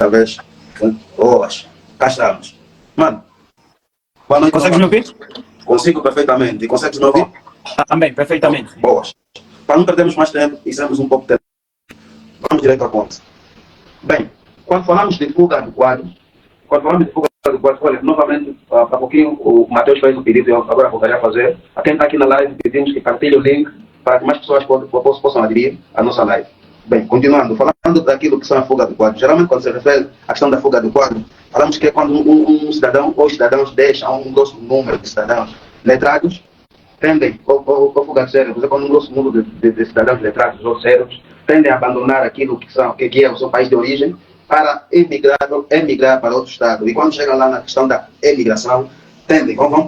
vez. Boas. Cá estamos. Mano, boa noite. Consegues me ouvir? Consigo perfeitamente. E consegues me ouvir? Também, perfeitamente. Boas. Para não perdermos mais tempo e sermos um pouco de tempo, vamos direto ao ponto. Bem, quando falamos de fuga do quadro, olha, novamente, há pouquinho o Matheus fez o pedido e eu agora voltaria a fazer. A quem está aqui na live, pedimos que partilhe o link para que mais pessoas possam aderir à nossa live. Bem, continuando, falando daquilo que são a fuga do quadro. Geralmente, quando se refere à questão da fuga do quadro, falamos que é quando um cidadão ou cidadãos deixam um grosso número de cidadãos letrados, tendem, ou fuga de cérebros, é quando um grosso número de cidadãos letrados ou cérebros tendem a abandonar aquilo que é o seu país de origem para emigrar para outro estado. E quando chegam lá na questão da emigração,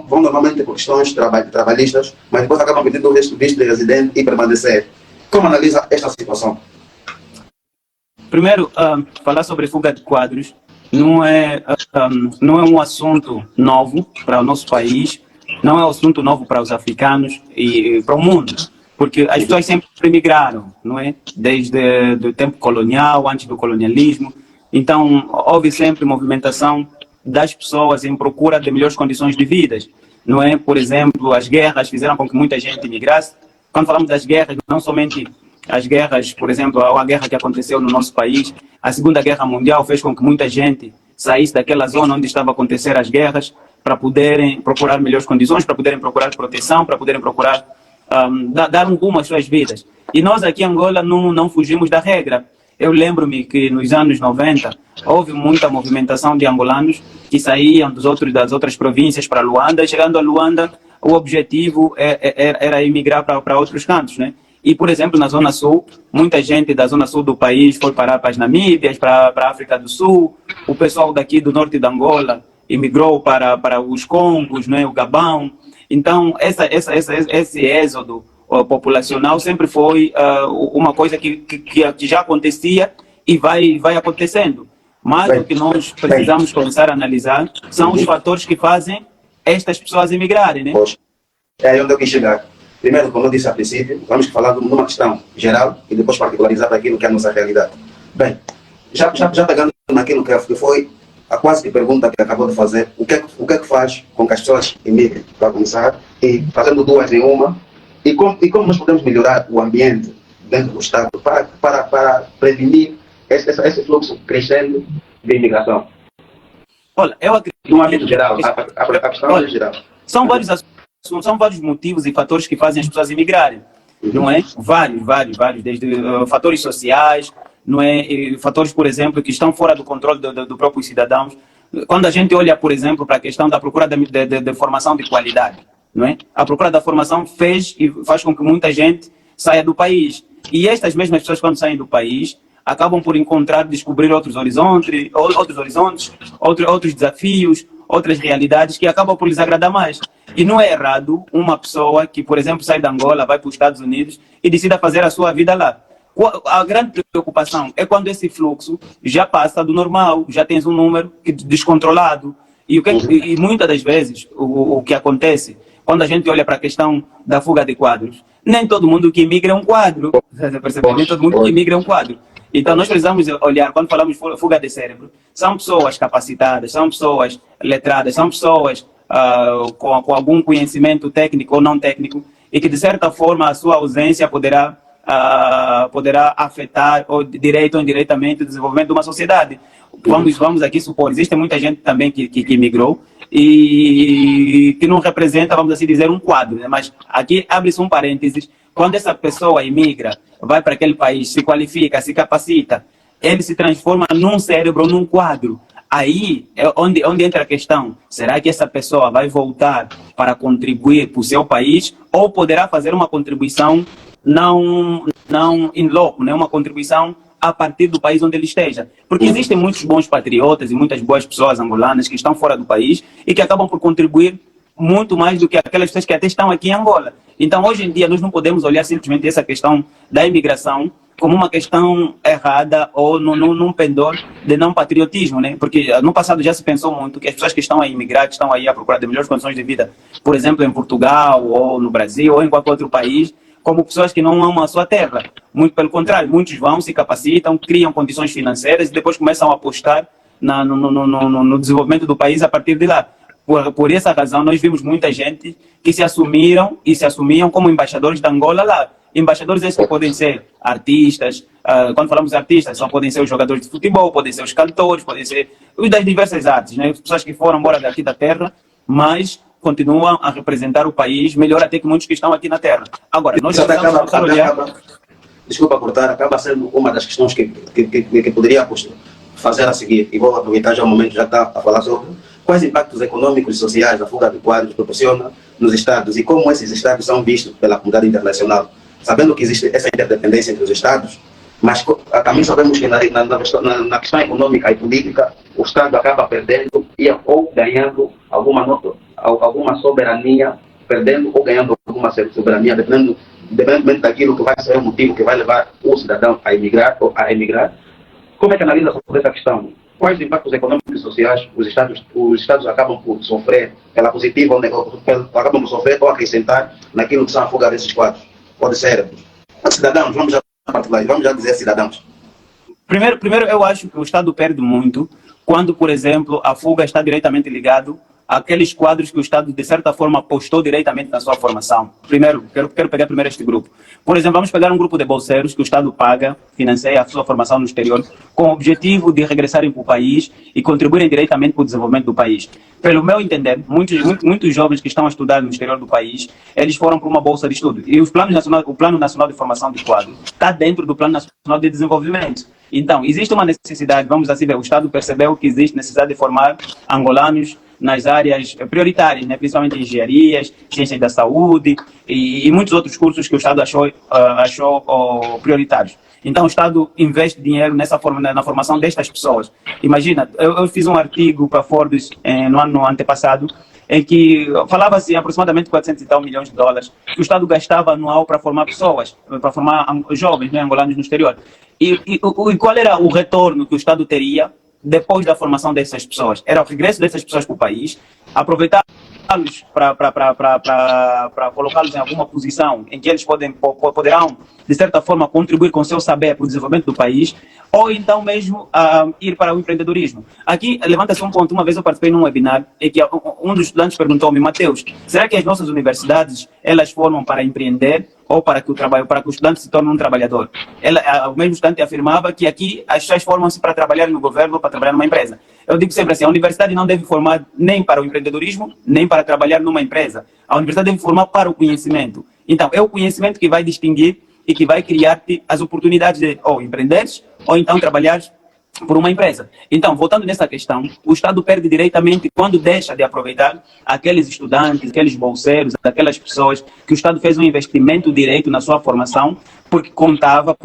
vão normalmente por questões trabalhistas, mas depois acabam pedindo o visto de residente e permanecer. Como analisa esta situação? Primeiro, falar sobre fuga de quadros não é um assunto novo para o nosso país, não é um assunto novo para os africanos e para o mundo, porque as pessoas sempre migraram, não é? Desde o tempo colonial, antes do colonialismo. Então, houve sempre movimentação das pessoas em procura de melhores condições de vida, não é? Por exemplo, as guerras fizeram com que muita gente migrasse. Quando falamos das guerras, não somente as guerras, por exemplo, a guerra que aconteceu no nosso país, a Segunda Guerra Mundial fez com que muita gente saísse daquela zona onde estavam a acontecer as guerras para poderem procurar melhores condições, para poderem procurar proteção, para poderem procurar dar um rumo às suas vidas. E nós aqui em Angola não fugimos da regra. Eu lembro-me que nos anos 90 houve muita movimentação de angolanos que saíam das outras províncias para Luanda, e chegando a Luanda, o objetivo era emigrar para outros cantos, né? E, por exemplo, na Zona Sul, muita gente da Zona Sul do país foi parar para as Namíbias, para a África do Sul. O pessoal daqui do norte de Angola emigrou para os Congos, né, o Gabão. Então, esse êxodo populacional sempre foi uma coisa que já acontecia e vai acontecendo. Mas o que nós precisamos começar a analisar são os fatores que fazem estas pessoas emigrarem, né? É aí onde eu quis chegar. Primeiro, como eu disse a princípio, vamos falar de uma questão geral e depois particularizar para aquilo que é a nossa realidade. Bem, já pegando naquilo que foi a quase que pergunta que acabou de fazer, o que é que faz com que as pessoas emigrem, para começar, e fazendo duas em uma, e como nós podemos melhorar o ambiente dentro do Estado para prevenir esse fluxo crescendo de imigração? Olha, eu acredito... No âmbito geral, a questão é geral. São vários motivos e fatores que fazem as pessoas emigrarem, não é? Vários, desde fatores sociais, não é? E fatores, por exemplo, que estão fora do controle do próprio cidadãos. Quando a gente olha, por exemplo, para a questão da procura de formação de qualidade, não é? A procura da formação faz com que muita gente saia do país. E estas mesmas pessoas, quando saem do país, acabam por descobrir outros horizontes, outros desafios, outras realidades que acabam por lhes agradar mais. E não é errado uma pessoa que, por exemplo, sai de Angola, vai para os Estados Unidos e decida fazer a sua vida lá. A grande preocupação é quando esse fluxo já passa do normal, já tens um número descontrolado. E muitas das vezes o que acontece, quando a gente olha para a questão da fuga de quadros, nem todo mundo que imigra é um quadro. Você percebe? Nem todo mundo que imigra é um quadro. Então, nós precisamos olhar, quando falamos de fuga de cérebro, são pessoas capacitadas, são pessoas letradas, são pessoas com algum conhecimento técnico ou não técnico, e que, de certa forma, a sua ausência poderá afetar, ou direto ou indiretamente, o desenvolvimento de uma sociedade. Vamos aqui supor, existe muita gente também que migrou e que não representa, vamos assim dizer, um quadro, né? Mas aqui abre-se um parênteses. Quando essa pessoa imigra, vai para aquele país, se qualifica, se capacita, ele se transforma num cérebro, num quadro. Aí é onde entra a questão. Será que essa pessoa vai voltar para contribuir para o seu país ou poderá fazer uma contribuição não in loco, né? Uma contribuição a partir do país onde ele esteja? Porque existem muitos bons patriotas e muitas boas pessoas angolanas que estão fora do país e que acabam por contribuir muito mais do que aquelas pessoas que até estão aqui em Angola. Então, hoje em dia, nós não podemos olhar simplesmente essa questão da imigração como uma questão errada ou num pendor de não patriotismo, né? Porque no passado já se pensou muito que as pessoas que estão a imigrar, que estão aí à procura de melhores condições de vida, por exemplo, em Portugal ou no Brasil ou em qualquer outro país, como pessoas que não amam a sua terra. Muito pelo contrário, muitos vão, se capacitam, criam condições financeiras e depois começam a apostar no desenvolvimento do país a partir de lá. Por essa razão, nós vimos muita gente que se assumiram e se assumiam como embaixadores de Angola lá. Embaixadores esses que podem ser artistas, quando falamos de artistas, só podem ser os jogadores de futebol, podem ser os cantores, podem ser os das diversas artes, né? Pessoas que foram embora daqui da terra, mas continuam a representar o país, melhor até que muitos que estão aqui na terra. Agora, nós precisamos olhar... Desculpa cortar, acaba sendo uma das questões que poderia fazer a seguir, e vou aproveitar já o momento, já está a falar sobre quais impactos econômicos e sociais a fuga de quadros proporciona nos Estados e como esses Estados são vistos pela comunidade internacional. Sabendo que existe essa interdependência entre os Estados, mas também sabemos que na questão econômica e política, o Estado acaba perdendo ou ganhando alguma soberania, perdendo ou ganhando alguma soberania, dependendo daquilo que vai ser o motivo que vai levar o cidadão a emigrar ou a emigrar. Como é que analisa sobre essa questão? Quais impactos econômicos e sociais os Estados acabam por sofrer pela positiva acabam por sofrer ou acrescentar naquilo que são a fuga desses quadros? Pode ser cidadãos, vamos já dizer cidadãos. Primeiro, eu acho que o Estado perde muito quando, por exemplo, a fuga está diretamente ligado àqueles quadros que o Estado, de certa forma, apostou diretamente na sua formação. Primeiro, quero pegar primeiro este grupo. Por exemplo, vamos pegar um grupo de bolseiros que o Estado paga, financia a sua formação no exterior, com o objetivo de regressarem para o país e contribuírem diretamente para o desenvolvimento do país. Pelo meu entender, muitos jovens que estão a estudar no exterior do país, eles foram para uma bolsa de estudo. E o Plano Nacional de Formação de Quadro está dentro do Plano Nacional de Desenvolvimento. Então, existe uma necessidade, vamos assim ver, o Estado percebeu que existe necessidade de formar angolanos nas áreas prioritárias, né? Principalmente engenharias, ciências da saúde e muitos outros cursos que o Estado achou prioritários. Então o Estado investe dinheiro na formação destas pessoas. Imagina, eu fiz um artigo para a Forbes no ano antepasado, em que falava-se aproximadamente 400 e tal milhões de dólares que o Estado gastava anual para formar pessoas, para formar jovens, né, angolanos no exterior. E qual era o retorno que o Estado teria depois da formação dessas pessoas? Era o regresso dessas pessoas para o país, aproveitá-los para colocá-los em alguma posição em que eles poderão, de certa forma, contribuir com o seu saber para o desenvolvimento do país, ou então mesmo ir para o empreendedorismo. Aqui levanta-se um ponto. Uma vez eu participei num webinar em que um dos estudantes perguntou-me: Mateus, será que as nossas universidades elas formam para empreender ou para que o estudante se torne um trabalhador? O mesmo estudante afirmava que aqui as pessoas formam-se para trabalhar no governo ou para trabalhar numa empresa. Eu digo sempre assim: a universidade não deve formar nem para o empreendedorismo, nem para trabalhar numa empresa. A universidade deve formar para o conhecimento. Então, é o conhecimento que vai distinguir e que vai criar-te as oportunidades de ou empreenderes ou então trabalhares por uma empresa. Então, voltando nessa questão, o Estado perde diretamente quando deixa de aproveitar aqueles estudantes, aqueles bolseiros, aquelas pessoas que o Estado fez um investimento direto na sua formação, porque o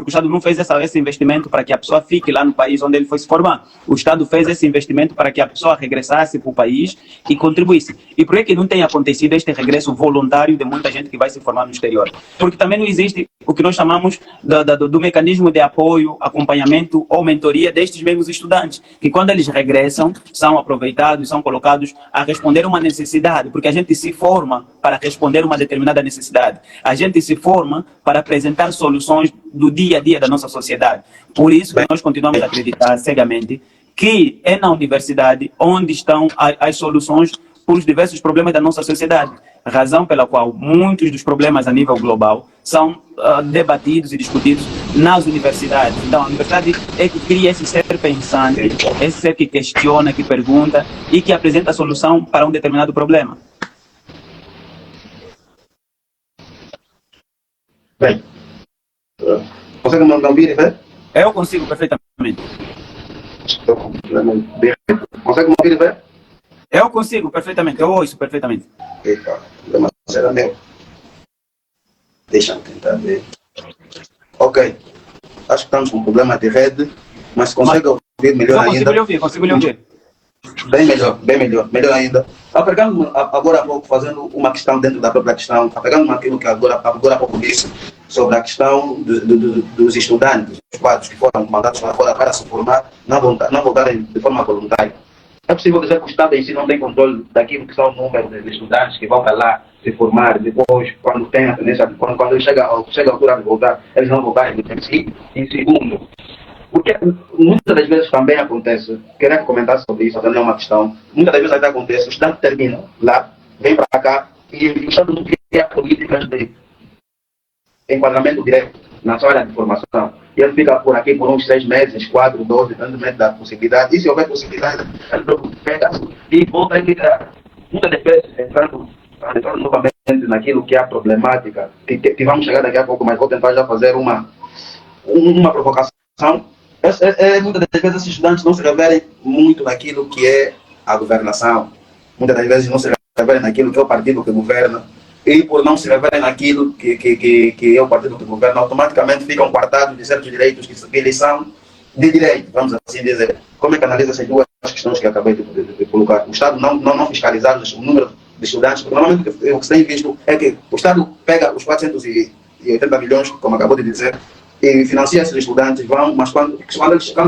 Estado não fez esse investimento para que a pessoa fique lá no país onde ele foi se formar. O Estado fez esse investimento para que a pessoa regressasse para o país e contribuísse. E por que não tem acontecido este regresso voluntário de muita gente que vai se formar no exterior? Porque também não existe o que nós chamamos do mecanismo de apoio, acompanhamento ou mentoria destes mesmos estudantes, que quando eles regressam, são aproveitados, são colocados a responder uma necessidade, porque a gente se forma para responder uma determinada necessidade. A gente se forma para apresentar soluções do dia a dia da nossa sociedade. Por isso que nós continuamos a acreditar cegamente que é na universidade onde estão as soluções para os diversos problemas da nossa sociedade. Razão pela qual muitos dos problemas a nível global são debatidos e discutidos nas universidades. Então, a universidade é que cria esse ser pensante, esse ser que questiona, que pergunta e que apresenta a solução para um determinado problema. Bem, consegue me ouvir, né? Eu consigo perfeitamente. Consegue me ouvir, né? Eu consigo perfeitamente, eu ouço perfeitamente. Eita, será meu? Deixa-me tentar ver. Ok, acho que estamos com um problema de rede, mas consegue ouvir melhor ainda? Consigo lhe ouvir. Melhor ainda. Pegando agora há pouco, fazendo uma questão dentro da própria questão, pegando aquilo que agora há pouco disse sobre a questão dos estudantes, os quadros que foram mandados para fora para se formar, não voltarem de forma voluntária. É possível dizer que o Estado em si não tem controle daquilo que são o número de estudantes que vão para lá se formar, depois, quando tem a tendência, quando chega a altura de voltar, eles não voltarem no tempo seguinte. E segundo, porque muitas das vezes também acontece, queria comentar sobre isso, também é uma questão, muitas das vezes até acontece, o estudante termina lá, vem para cá, e o Estado não cria políticas de enquadramento direto na sua área de formação. E ele fica por aqui por uns 6 meses, 4, 12, dependendo da possibilidade. E se houver possibilidade, ele pega e volta a integrar. Muitas das vezes, entrando novamente naquilo que é a problemática, que vamos chegar daqui a pouco, mas vou tentar já fazer uma provocação. Muitas das vezes esses estudantes não se reverem muito naquilo que é a governação. Muitas das vezes não se reverem naquilo que é o partido que governa. E por não se reverem naquilo que é o partido que governa, automaticamente ficam quartados de certos direitos que eles são de direito, vamos assim dizer. Como é que analisa essas duas questões que acabei de colocar? O Estado não fiscalizar o número de estudantes, porque normalmente o que se tem visto é que o Estado pega os 480 milhões, como acabou de dizer, e financia esses estudantes, mas quando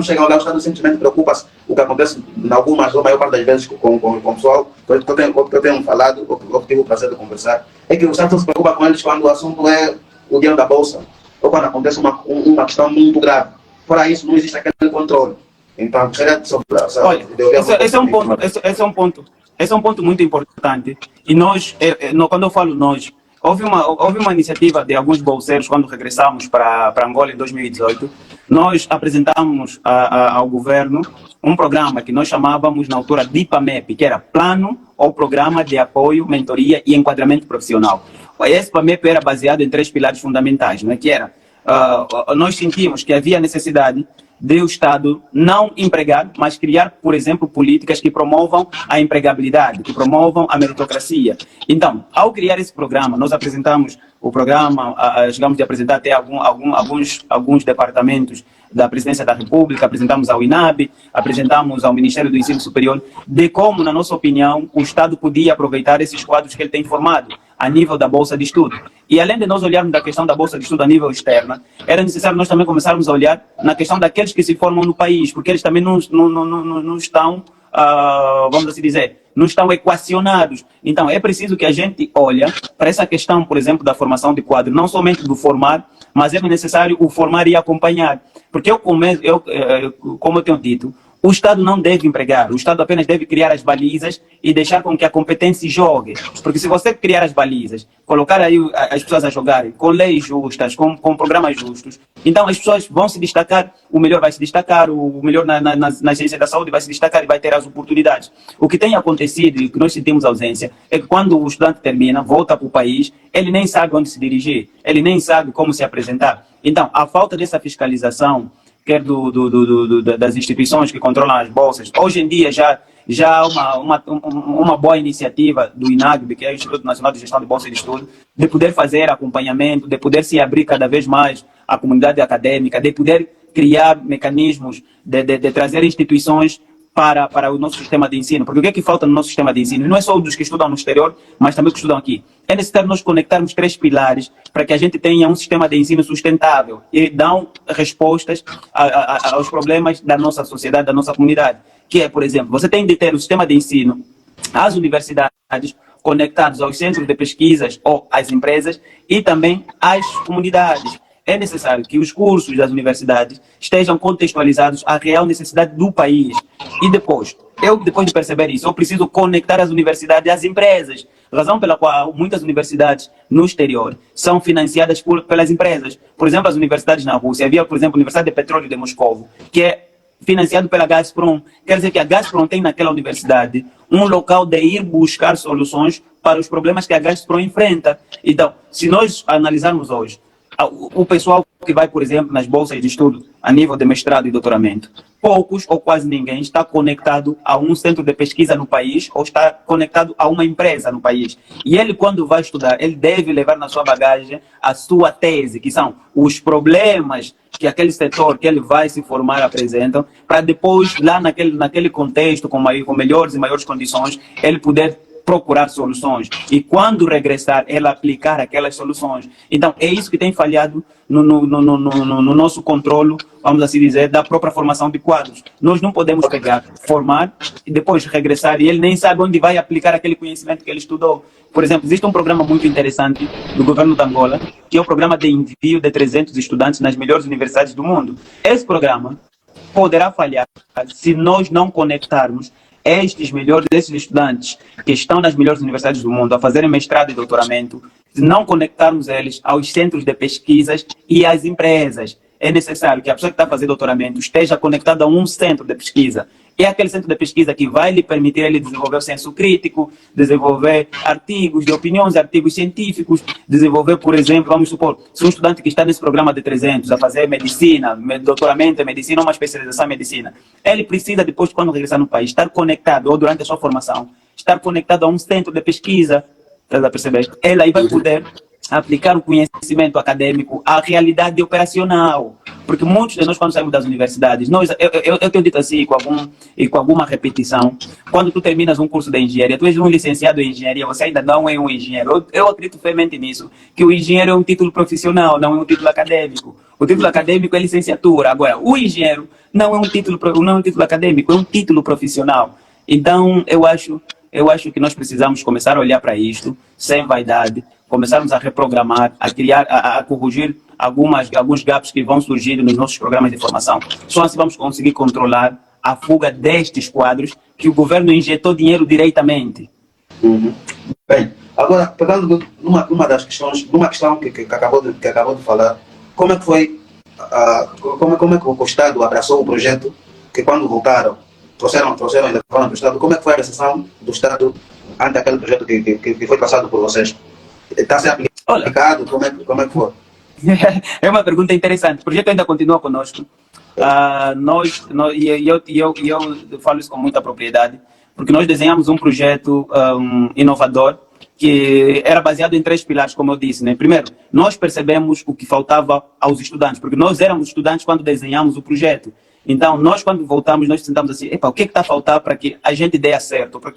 chegam lá, o Estado simplesmente preocupa-se o que acontece em algumas, ou a maior parte das vezes, com o pessoal que eu tenho falado, ou que eu tive o prazer de conversar, é que o Estado se preocupa com eles quando o assunto é o dinheiro da Bolsa, ou quando acontece uma questão muito grave. Fora isso, não existe aquele controle. Então, gostaria sobre olha, esse é um ponto muito importante. E nós, quando eu falo nós, houve uma iniciativa de alguns bolseiros quando regressamos para Angola em 2018. Nós apresentamos ao governo um programa que nós chamávamos na altura de PAMEP, que era Plano ou Programa de Apoio, Mentoria e Enquadramento Profissional. Esse PAMEP era baseado em 3 pilares fundamentais, não é? Que era, nós sentimos que havia necessidade de o Estado não empregar, mas criar, por exemplo, políticas que promovam a empregabilidade, que promovam a meritocracia. Então, ao criar esse programa, nós apresentamos o programa, chegamos a apresentar até alguns departamentos da Presidência da República, apresentamos ao INAB, apresentamos ao Ministério do Ensino Superior, de como, na nossa opinião, o Estado podia aproveitar esses quadros que ele tem formado a nível da Bolsa de Estudo. E além de nós olharmos da questão da Bolsa de Estudo a nível externo, era necessário nós também começarmos a olhar na questão daqueles que se formam no país, porque eles também não estão, vamos assim dizer, não estão equacionados. Então, é preciso que a gente olhe para essa questão, por exemplo, da formação de quadro, não somente do formar, mas é necessário o formar e acompanhar. Porque como eu tenho dito, o Estado não deve empregar, o Estado apenas deve criar as balizas e deixar com que a competência jogue. Porque se você criar as balizas, colocar aí as pessoas a jogarem com leis justas, com programas justos, então as pessoas vão se destacar, o melhor vai se destacar, o melhor na ciência da saúde vai se destacar e vai ter as oportunidades. O que tem acontecido e que nós sentimos ausência é que quando o estudante termina, volta para o país, ele nem sabe onde se dirigir, ele nem sabe como se apresentar. Então, a falta dessa fiscalização, quer das instituições que controlam as bolsas. Hoje em dia já há uma boa iniciativa do INAGB, que é o Instituto Nacional de Gestão de Bolsa de Estudo, de poder fazer acompanhamento, de poder se abrir cada vez mais à comunidade acadêmica, de poder criar mecanismos, de trazer instituições para o nosso sistema de ensino. Porque o que é que falta no nosso sistema de ensino? Não é só dos que estudam no exterior, mas também os que estudam aqui. É necessário nós conectarmos 3 pilares para que a gente tenha um sistema de ensino sustentável e dão respostas aos problemas da nossa sociedade, da nossa comunidade. Que é, por exemplo, você tem de ter o sistema de ensino, as universidades conectados aos centros de pesquisas ou às empresas e também às comunidades. É necessário que os cursos das universidades estejam contextualizados à real necessidade do país. E depois de perceber isso, eu preciso conectar as universidades às empresas. Razão pela qual muitas universidades no exterior são financiadas pelas empresas. Por exemplo, as universidades na Rússia. Havia, por exemplo, a Universidade de Petróleo de Moscou, que é financiado pela Gazprom. Quer dizer que a Gazprom tem naquela universidade um local de ir buscar soluções para os problemas que a Gazprom enfrenta. Então, se nós analisarmos hoje, o pessoal que vai, por exemplo, nas bolsas de estudo a nível de mestrado e doutoramento, poucos ou quase ninguém está conectado a um centro de pesquisa no país ou está conectado a uma empresa no país. E ele, quando vai estudar, ele deve levar na sua bagagem a sua tese, que são os problemas que aquele setor que ele vai se formar apresentam, para depois, lá naquele contexto, com melhores e maiores condições, ele poder procurar soluções e quando regressar, ela aplicar aquelas soluções. Então, é isso que tem falhado no nosso controlo, vamos assim dizer, da própria formação de quadros. Nós não podemos pegar, formar e depois regressar e ele nem sabe onde vai aplicar aquele conhecimento que ele estudou. Por exemplo, existe um programa muito interessante do governo de Angola, que é o programa de envio de 300 estudantes nas melhores universidades do mundo. Esse programa poderá falhar se nós não conectarmos esses estudantes que estão nas melhores universidades do mundo a fazerem mestrado e doutoramento, se não conectarmos eles aos centros de pesquisas e às empresas. É necessário que a pessoa que está a fazer doutoramento esteja conectada a um centro de pesquisa. É aquele centro de pesquisa que vai lhe permitir ele desenvolver o senso crítico, desenvolver artigos de opiniões, artigos científicos, desenvolver, por exemplo, vamos supor, se um estudante que está nesse programa de 300 a fazer medicina, doutoramento em medicina ou uma especialização em medicina, ele precisa, depois, quando regressar no país, estar conectado, ou durante a sua formação, estar conectado a um centro de pesquisa, está a perceber? Ele aí vai poder aplicar o conhecimento acadêmico à realidade operacional. Porque muitos de nós, quando saímos das universidades, eu tenho dito assim, com alguma repetição, quando tu terminas um curso de engenharia, tu és um licenciado em engenharia, você ainda não é um engenheiro. Eu acredito fermente nisso, que o engenheiro é um título profissional, não é um título acadêmico. O título acadêmico é licenciatura. Agora, o engenheiro não é um título acadêmico, é um título profissional. Então, eu acho que nós precisamos começar a olhar para isto, sem vaidade, começarmos a reprogramar, a criar, a corrigir alguns gaps que vão surgir nos nossos programas de formação. Só assim vamos conseguir controlar a fuga destes quadros que o governo injetou dinheiro diretamente. Bem, agora, pegando numa das questões, numa questão que acabou de falar, como é que foi, como é que o Estado abraçou o projeto, que quando voltaram, trouxeram e levaram para o Estado, como é que foi a recepção do Estado ante aquele projeto que foi passado por vocês? Está a ser aplicado? Como é que foi? É uma pergunta interessante. O projeto ainda continua conosco. Eu falo isso com muita propriedade, porque nós desenhamos um projeto inovador que era baseado em 3 pilares, como eu disse. Né? Primeiro, nós percebemos o que faltava aos estudantes, porque nós éramos estudantes quando desenhamos o projeto. Então, nós quando voltamos, nós sentamos assim, o que está a faltar para que a gente dê certo, para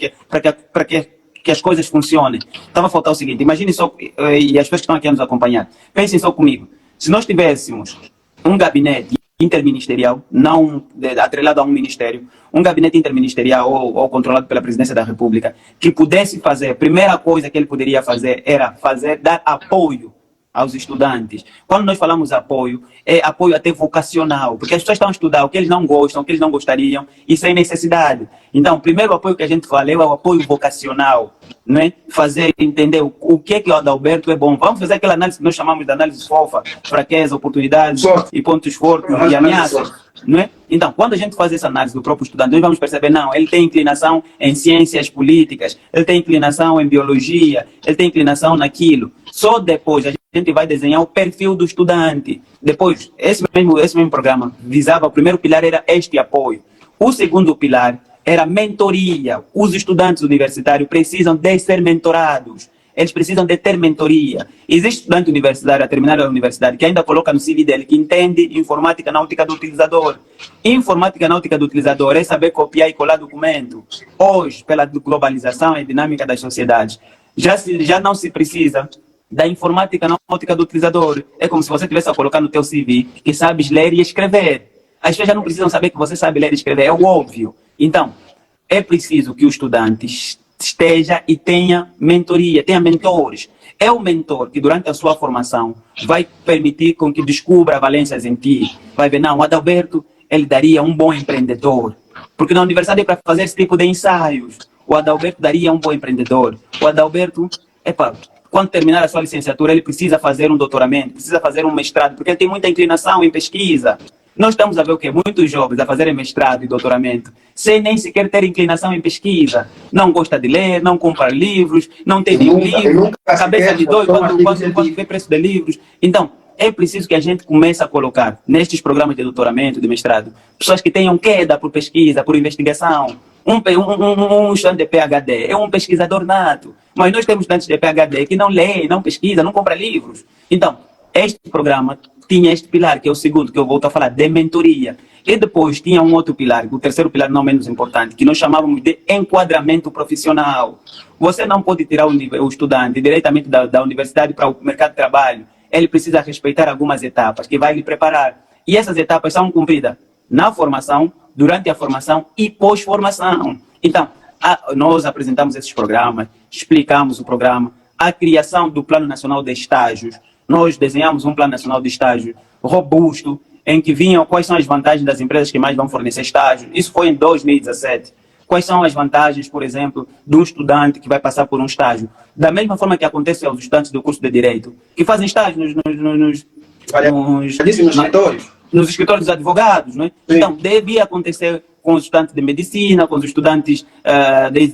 que as coisas funcionem. Estava a faltar o seguinte, imagine só, e as pessoas que estão aqui a nos acompanhar, pensem só comigo, se nós tivéssemos um gabinete interministerial, não atrelado a um ministério, um gabinete interministerial ou controlado pela Presidência da República, que pudesse fazer, a primeira coisa que ele poderia fazer era dar apoio aos estudantes. Quando nós falamos apoio, é apoio até vocacional, porque as pessoas estão a estudar o que eles não gostam, o que eles não gostariam, e sem necessidade. Então, o primeiro apoio que a gente fala é o apoio vocacional, né? Fazer entender o que o Adalberto é bom. Vamos fazer aquela análise que nós chamamos de análise fofa, fraqueza, oportunidades e pontos fortes e ameaças. Não é? Então, quando a gente faz essa análise do próprio estudante, nós vamos perceber, não, ele tem inclinação em ciências políticas, ele tem inclinação em biologia, ele tem inclinação naquilo. Só depois a gente vai desenhar o perfil do estudante. Depois, esse mesmo programa visava, o primeiro pilar era este apoio. O segundo pilar era mentoria. Os estudantes universitários precisam de ser mentorados. Eles precisam de ter mentoria. Existe estudante universitário, a terminar a universidade, que ainda coloca no CV dele que entende informática na ótica do utilizador. Informática na ótica do utilizador é saber copiar e colar documento. Hoje, pela globalização e dinâmica das sociedades, já não se precisa da informática na ótica do utilizador. É como se você tivesse a colocar no teu CV que sabes ler e escrever. As pessoas já não precisam saber que você sabe ler e escrever, é o óbvio. Então, é preciso que o estudante esteja e tenha mentoria, tenha mentores. É o mentor que durante a sua formação vai permitir com que descubra valências em ti. Vai ver, não, o Adalberto, ele daria um bom empreendedor. Porque na universidade é para fazer esse tipo de ensaios. O Adalberto daria um bom empreendedor. O Adalberto, quando terminar a sua licenciatura, ele precisa fazer um doutoramento, precisa fazer um mestrado, porque ele tem muita inclinação em pesquisa. Nós estamos a ver o quê? Muitos jovens a fazerem mestrado e doutoramento, sem nem sequer ter inclinação em pesquisa. Não gosta de ler, não compra livros, não tem nenhum livro, cabeça de doido quando vê preço de livros. Então, é preciso que a gente comece a colocar nestes programas de doutoramento, de mestrado, pessoas que tenham queda por pesquisa, por investigação. Um estudante de PhD é um pesquisador nato, mas nós temos estudantes de PhD que não lê, não pesquisa, não compra livros. Então, este programa tinha este pilar, que é o segundo, que eu volto a falar, de mentoria. E depois tinha um outro pilar, o terceiro pilar não menos importante, que nós chamávamos de enquadramento profissional. Você não pode tirar o estudante diretamente da universidade para o mercado de trabalho. Ele precisa respeitar algumas etapas que vai lhe preparar. E essas etapas são cumpridas na formação, durante a formação e pós-formação. Então, nós apresentamos esses programas, explicamos o programa, a criação do Plano Nacional de Estágios. Nós desenhamos um Plano Nacional de Estágio robusto, em que vinham quais são as vantagens das empresas que mais vão fornecer estágio. Isso foi em 2017. Quais são as vantagens, por exemplo, de um estudante que vai passar por um estágio? Da mesma forma que acontece aos estudantes do curso de Direito, que fazem estágio nos escritórios dos advogados. Não é? Então, devia acontecer com os estudantes de Medicina, com os estudantes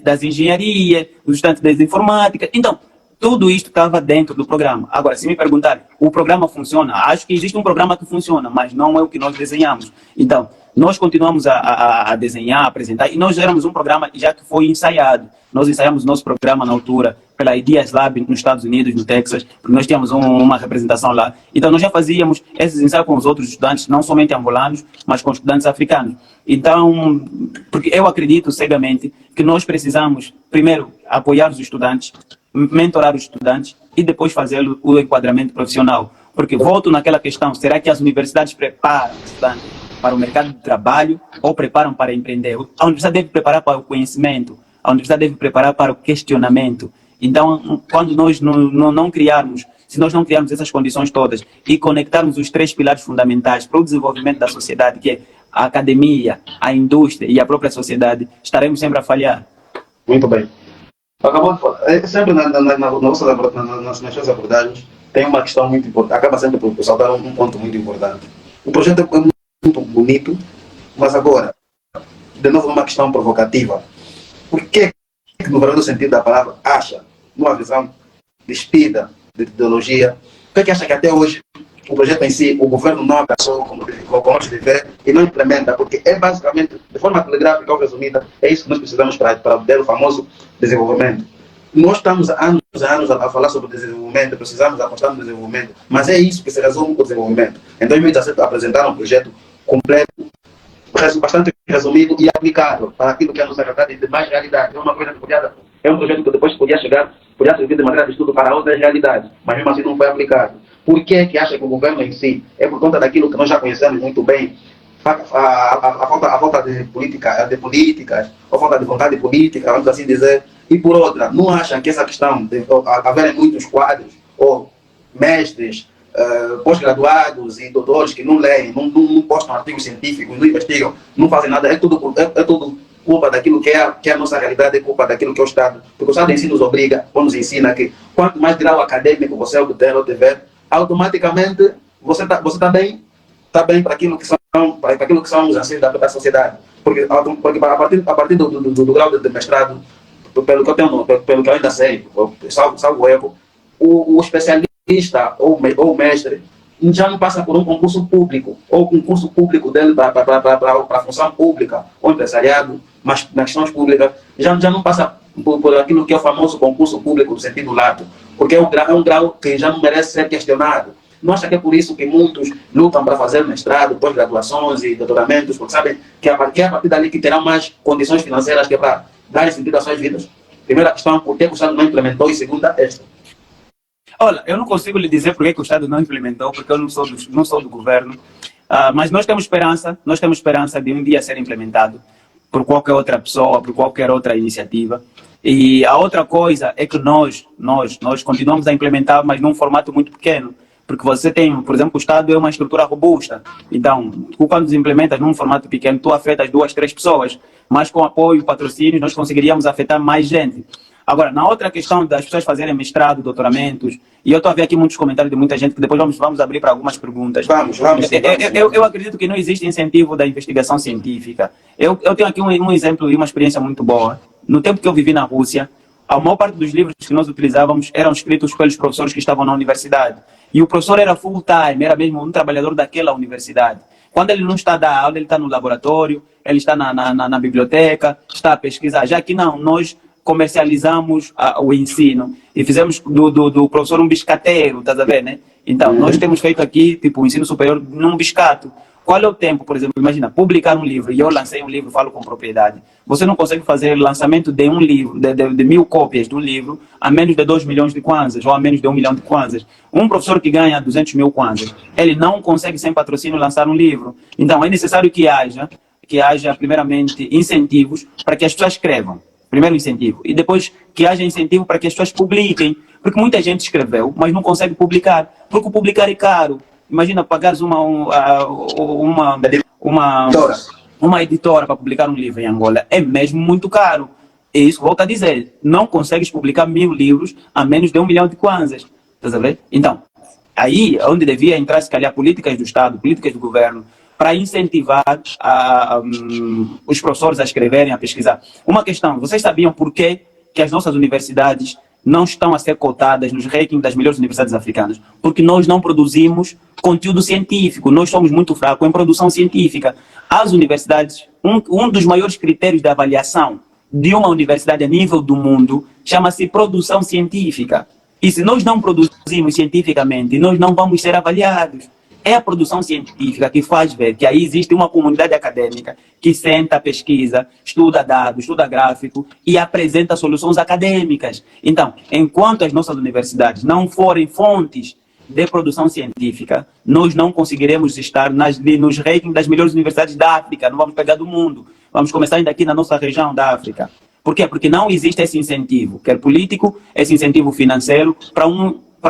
das Engenharia, os estudantes das Informática. Então, tudo isto estava dentro do programa. Agora, se me perguntar, o programa funciona? Acho que existe um programa que funciona, mas não é o que nós desenhamos. Então, nós continuamos a desenhar, a apresentar, e nós éramos um programa já que foi ensaiado. Nós ensaiamos nosso programa na altura pela Ideas Lab nos Estados Unidos, no Texas, porque nós tínhamos uma representação lá. Então, nós já fazíamos esses ensaios com os outros estudantes, não somente angolanos, mas com estudantes africanos. Então, porque eu acredito cegamente que nós precisamos, primeiro, apoiar os estudantes, mentorar os estudantes e depois fazer o enquadramento profissional. Porque volto naquela questão, será que as universidades preparam os estudantes para o mercado de trabalho ou preparam para empreender? A universidade deve preparar para o conhecimento, a universidade deve preparar para o questionamento. Então, quando nós não criarmos, se nós não criarmos essas condições todas e conectarmos os três pilares fundamentais para o desenvolvimento da sociedade, que é a academia, a indústria e a própria sociedade, estaremos sempre a falhar. Muito bem. Acabou de falar. Sempre nas nossas abordagens tem uma questão muito importante. Acaba sempre por saltar um ponto muito importante. O projeto é muito bonito, mas agora, de novo, uma questão provocativa. Por que, no verdadeiro sentido da palavra, acha, numa visão despida de ideologia, por que acha que até hoje o projeto em si, o governo não abraçou como nós deve e não implementa? Porque é basicamente, de forma telegráfica ou resumida, é isso que nós precisamos para obter o famoso desenvolvimento. Nós estamos há anos a falar sobre desenvolvimento, precisamos apostar no desenvolvimento, mas é isso que se resume o desenvolvimento. Em 2017 apresentaram um projeto completo, bastante resumido e aplicável para aquilo que é a nossa realidade de mais realidade. É uma coisa que é um projeto que depois podia servir de maneira de estudo para outras realidades, mas mesmo assim não foi aplicado. Por que acha que o governo em si é por conta daquilo que nós já conhecemos muito bem, a falta de políticas, a falta de vontade política, vamos assim dizer, e por outra, não acham que essa questão de haverem muitos quadros ou mestres, pós-graduados e doutores que não leem, não postam artigos científicos, não investigam, não fazem nada, é tudo culpa daquilo que é a nossa realidade, é culpa daquilo que é o Estado, porque o Estado em si nos obriga, ou nos ensina que quanto mais grau acadêmico você obter ou tiver, automaticamente você tá bem para aquilo que são os anseios da sociedade, porque a partir do grau de mestrado, pelo que eu ainda sei, salvo erro, o especialista ou mestre já não passa por um concurso público, ou o concurso público dele para a função pública, ou empresariado, mas nas questões públicas, já não passa por aquilo que é o famoso concurso público, no sentido lato, porque é um grau que já não merece ser questionado. Não acha que é por isso que muitos lutam para fazer mestrado, pós-graduações e doutoramentos, porque sabem que é a partir dali que terão mais condições financeiras que é para dar sentido às suas vidas? Primeira questão, por que o Estado não implementou? E segunda, esta. Olha, eu não consigo lhe dizer por que o Estado não implementou, porque eu não sou do governo, mas nós temos esperança de um dia ser implementado por qualquer outra pessoa, por qualquer outra iniciativa. E a outra coisa é que nós continuamos a implementar, mas num formato muito pequeno. Porque você tem, por exemplo, o Estado é uma estrutura robusta. Então, tu quando implementas num formato pequeno, tu afetas 2, 3 pessoas. Mas com apoio e patrocínio, nós conseguiríamos afetar mais gente. Agora, na outra questão das pessoas fazerem mestrado, doutoramentos, e eu estou a ver aqui muitos comentários de muita gente que depois vamos abrir para algumas perguntas. Vamos. Eu acredito que não existe incentivo da investigação científica. Eu tenho aqui um exemplo e uma experiência muito boa. No tempo que eu vivi na Rússia, a maior parte dos livros que nós utilizávamos eram escritos pelos professores que estavam na universidade. E o professor era full-time, era mesmo um trabalhador daquela universidade. Quando ele não está a dar aula, ele está no laboratório, ele está na biblioteca, está a pesquisar. Já que não, nós comercializamos o ensino e fizemos do professor um biscateiro, estás a ver, né? Então, nós temos feito aqui, tipo, o ensino superior num biscato. Qual é o tempo, por exemplo, imagina, publicar um livro, e eu lancei um livro, falo com propriedade. Você não consegue fazer lançamento de um livro, de 1000 cópias de um livro, a menos de 2 milhões de kwanzas, ou a menos de 1 milhão de kwanzas. Um professor que ganha 200 mil kwanzas, ele não consegue, sem patrocínio, lançar um livro. Então, é necessário que haja primeiramente, incentivos para que as pessoas escrevam. Primeiro incentivo. E depois que haja incentivo para que as pessoas publiquem. Porque muita gente escreveu, mas não consegue publicar. Porque o publicar é caro. Imagina pagares uma editora para publicar um livro em Angola. É mesmo muito caro. E isso, volto a dizer, não consegues publicar 1000 livros a menos de 1 milhão de kwanzas. Estás a ver? Então, aí é onde devia entrar, se calhar, políticas do Estado, políticas do governo, para incentivar os professores a escreverem, a pesquisar. Uma questão, vocês sabiam por que as nossas universidades não estão a ser cotadas nos rankings das melhores universidades africanas? Porque nós não produzimos conteúdo científico, nós somos muito fracos em produção científica. As universidades, um dos maiores critérios de avaliação de uma universidade a nível do mundo chama-se produção científica. E se nós não produzimos cientificamente, nós não vamos ser avaliados. É a produção científica que faz ver que aí existe uma comunidade acadêmica que senta, pesquisa, estuda dados, estuda gráfico e apresenta soluções acadêmicas. Então, enquanto as nossas universidades não forem fontes de produção científica, nós não conseguiremos estar nos rankings das melhores universidades da África, não vamos pegar do mundo. Vamos começar ainda aqui na nossa região da África. Por quê? Porque não existe esse incentivo, quer político, esse incentivo financeiro para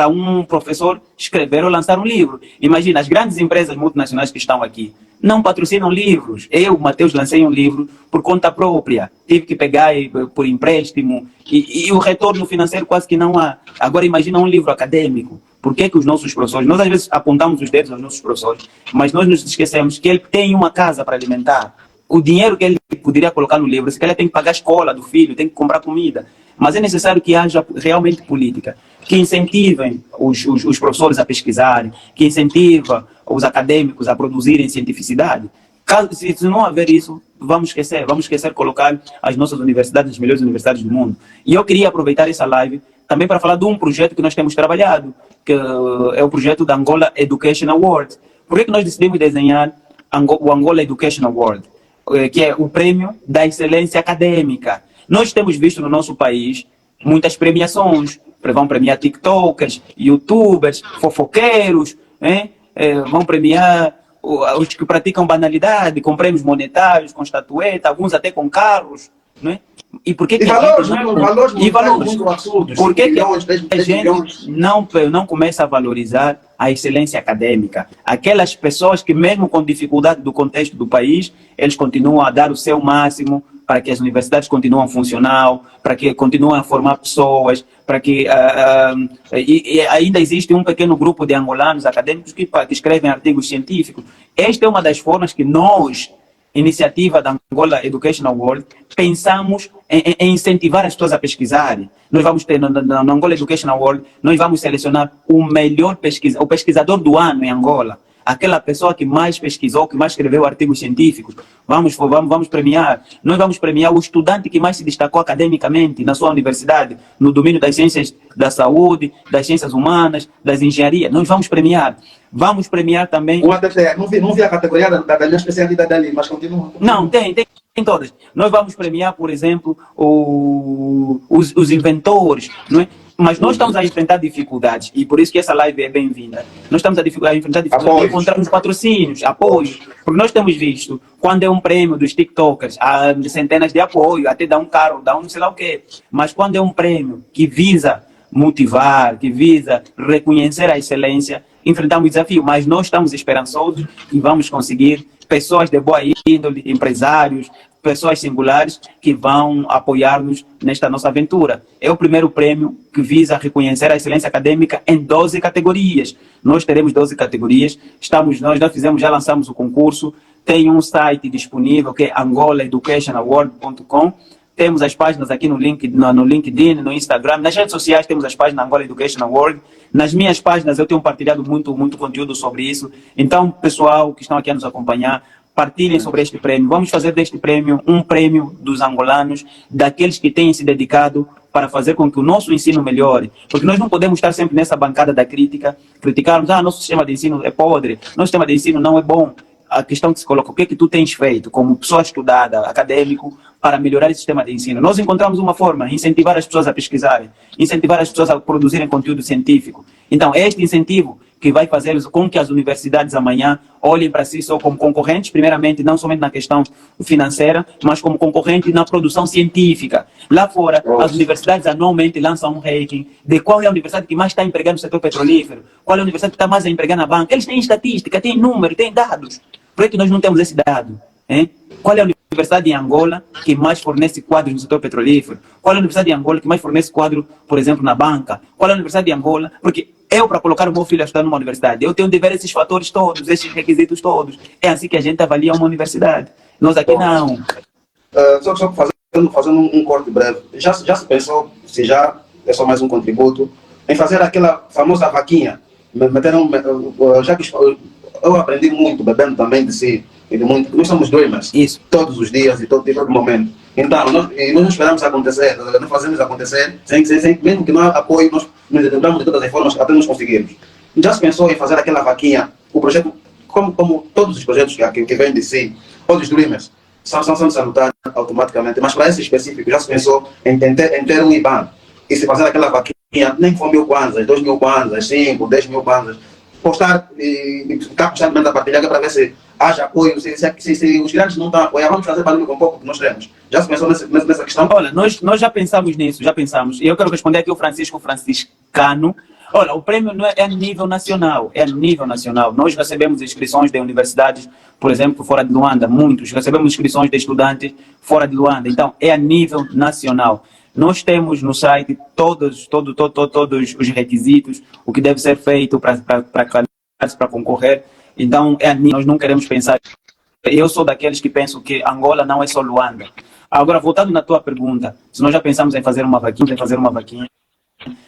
um professor escrever ou lançar um livro. Imagina, as grandes empresas multinacionais que estão aqui não patrocinam livros. Eu, Matheus, lancei um livro por conta própria. Tive que pegar por empréstimo e o retorno financeiro quase que não há. Agora imagina um livro acadêmico. Por que os nossos professores, nós às vezes apontamos os dedos aos nossos professores, mas nós nos esquecemos que ele tem uma casa para alimentar. O dinheiro que ele poderia colocar no livro, se calhar tem que pagar a escola do filho, tem que comprar comida. Mas é necessário que haja realmente política que incentivem os professores a pesquisarem, que incentiva os acadêmicos a produzirem cientificidade. Se não haver isso, vamos esquecer de colocar as nossas universidades, as melhores universidades do mundo. E eu queria aproveitar essa live também para falar de um projeto que nós temos trabalhado, que é o projeto da Angola Education Award. Por que nós decidimos desenhar o Angola Education Award, que é o prêmio da excelência acadêmica? Nós temos visto no nosso país muitas premiações, vão premiar tiktokers, youtubers, fofoqueiros, vão premiar os que praticam banalidade, com prêmios monetários, com estatueta, alguns até com carros, né? E por que valores muito absurdos. Por que a gente não começa a valorizar a excelência acadêmica? Aquelas pessoas que mesmo com dificuldade do contexto do país, eles continuam a dar o seu máximo para que as universidades continuem a funcionar, para que continuem a formar pessoas, para que e ainda existe um pequeno grupo de angolanos acadêmicos que escrevem artigos científicos. Esta é uma das formas que nós, iniciativa da Angola Education Award, pensamos em incentivar as pessoas a pesquisarem. Nós vamos ter, na Angola Education Award, nós vamos selecionar o melhor o pesquisador do ano em Angola. Aquela pessoa que mais pesquisou, que mais escreveu artigos científicos. Vamos premiar. Nós vamos premiar o estudante que mais se destacou academicamente na sua universidade, no domínio das ciências da saúde, das ciências humanas, das engenharias. Nós vamos premiar. Vamos premiar também... Não vi a categoria da minha especialidade ali, mas continua. Não, tem todas. Nós vamos premiar, por exemplo, os inventores, não é? Mas nós estamos a enfrentar dificuldades, e por isso que essa live é bem-vinda. Nós estamos a enfrentar dificuldades de encontrarmos patrocínios, apoios, porque nós temos visto, quando é um prêmio dos TikTokers, há centenas de apoio, até dá um carro, dá um não sei lá o quê. Mas quando é um prêmio que visa motivar, que visa reconhecer a excelência, enfrentamos desafio, mas nós estamos esperançosos e vamos conseguir pessoas de boa índole, empresários, pessoas singulares que vão apoiar-nos nesta nossa aventura. É o primeiro prêmio que visa reconhecer a excelência acadêmica em 12 categorias. Nós teremos 12 categorias. Nós já lançamos o concurso. Tem um site disponível que é angolaeducationaward.com. Temos as páginas aqui no LinkedIn, no Instagram. Nas redes sociais temos as páginas Angola Education Award. Nas minhas páginas eu tenho partilhado muito conteúdo sobre isso. Então, pessoal que estão aqui a nos acompanhar, partilhem sobre este prêmio. Vamos fazer deste prêmio um prêmio dos angolanos, daqueles que têm se dedicado para fazer com que o nosso ensino melhore. Porque nós não podemos estar sempre nessa bancada da crítica, criticarmos, nosso sistema de ensino é podre, nosso sistema de ensino não é bom. a questão que se coloca, o que é que tu tens feito como pessoa estudada, acadêmico, para melhorar esse sistema de ensino? Nós encontramos uma forma, incentivar as pessoas a pesquisarem, incentivar as pessoas a produzirem conteúdo científico. Então, é este incentivo que vai fazer com que as universidades amanhã olhem para si só como concorrentes, primeiramente, não somente na questão financeira, mas como concorrentes na produção científica. Lá fora, as universidades anualmente lançam um ranking de qual é a universidade que mais está empregando no setor petrolífero, qual é a universidade que está mais a empregar na banca. Eles têm estatística, têm número, têm dados. Por que nós não temos esse dado? Hein? Qual é a universidade em Angola que mais fornece quadros no setor petrolífero? Qual é a universidade em Angola que mais fornece quadro, por exemplo, na banca? Qual é a universidade em Angola? Porque eu, para colocar o meu filho a estudar numa universidade, eu tenho de ver esses fatores todos, esses requisitos todos. É assim que a gente avalia uma universidade. Nós aqui não. Só fazendo um corte breve. Já se pensou, se já é só mais um contributo, em fazer aquela famosa vaquinha? Já que eu aprendi muito, bebendo também de si, e de muito. Nós somos dreamers. Isso. Todos os dias e todo momento. Então, nós não esperamos acontecer, não fazemos acontecer, mesmo que não há apoio, nós nos tentamos de todas as formas até nos conseguirmos. Já se pensou em fazer aquela vaquinha, o projeto, como todos os projetos que vêm de si, todos os dreamers, são salutados automaticamente, mas para esse específico, já se pensou em ter um IBAN e se fazer aquela vaquinha, nem que for 1.000 kwanzas, 2.000 kwanzas, 5, 10.000 kwanzas, postar e ficar constantemente a partilhar para ver se haja apoio, se os grandes não estão a apoiar, vamos fazer barulho com pouco que nós temos. Já se pensou nessa questão? Olha, nós já pensamos nisso, já pensamos. E eu quero responder aqui ao Francisco Franciscano. Olha, o prêmio não é a nível nacional, é a nível nacional. Nós recebemos inscrições de universidades, por exemplo, fora de Luanda, muitos. Recebemos inscrições de estudantes fora de Luanda. Então, é a nível nacional. Nós temos no site todos os requisitos, o que deve ser feito para concorrer. Então, nós não queremos pensar. Eu sou daqueles que pensam que Angola não é só Luanda. Agora, voltando na tua pergunta, se nós já pensamos em fazer uma vaquinha,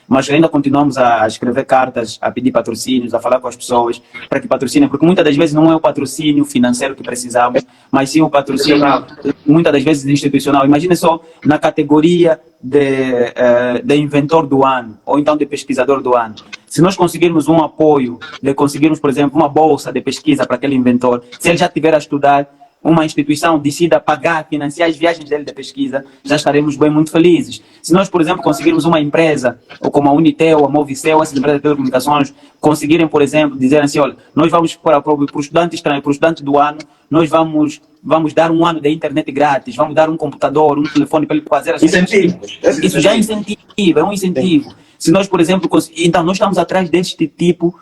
mas ainda continuamos a escrever cartas, a pedir patrocínios, a falar com as pessoas para que patrocinem, porque muitas das vezes não é o patrocínio financeiro que precisamos, mas sim o patrocínio, muitas das vezes institucional. Imagine só na categoria de inventor do ano, ou então de pesquisador do ano. Se nós conseguirmos um apoio, de conseguirmos, por exemplo, uma bolsa de pesquisa para aquele inventor, se ele já estiver a estudar, uma instituição decida pagar, financiar as viagens dele de pesquisa, já estaremos bem muito felizes. Se nós, por exemplo, conseguirmos uma empresa, ou como a Unitel, a Movicel, essas empresas de telecomunicações, conseguirem, por exemplo, dizer assim, olha, nós vamos para o estudante estranho, para o estudante do ano, nós vamos dar um ano de internet grátis, vamos dar um computador, um telefone para ele fazer as incentivo. Isso já é incentivo, é um incentivo. Sim. Se nós, por exemplo, então nós estamos atrás deste tipo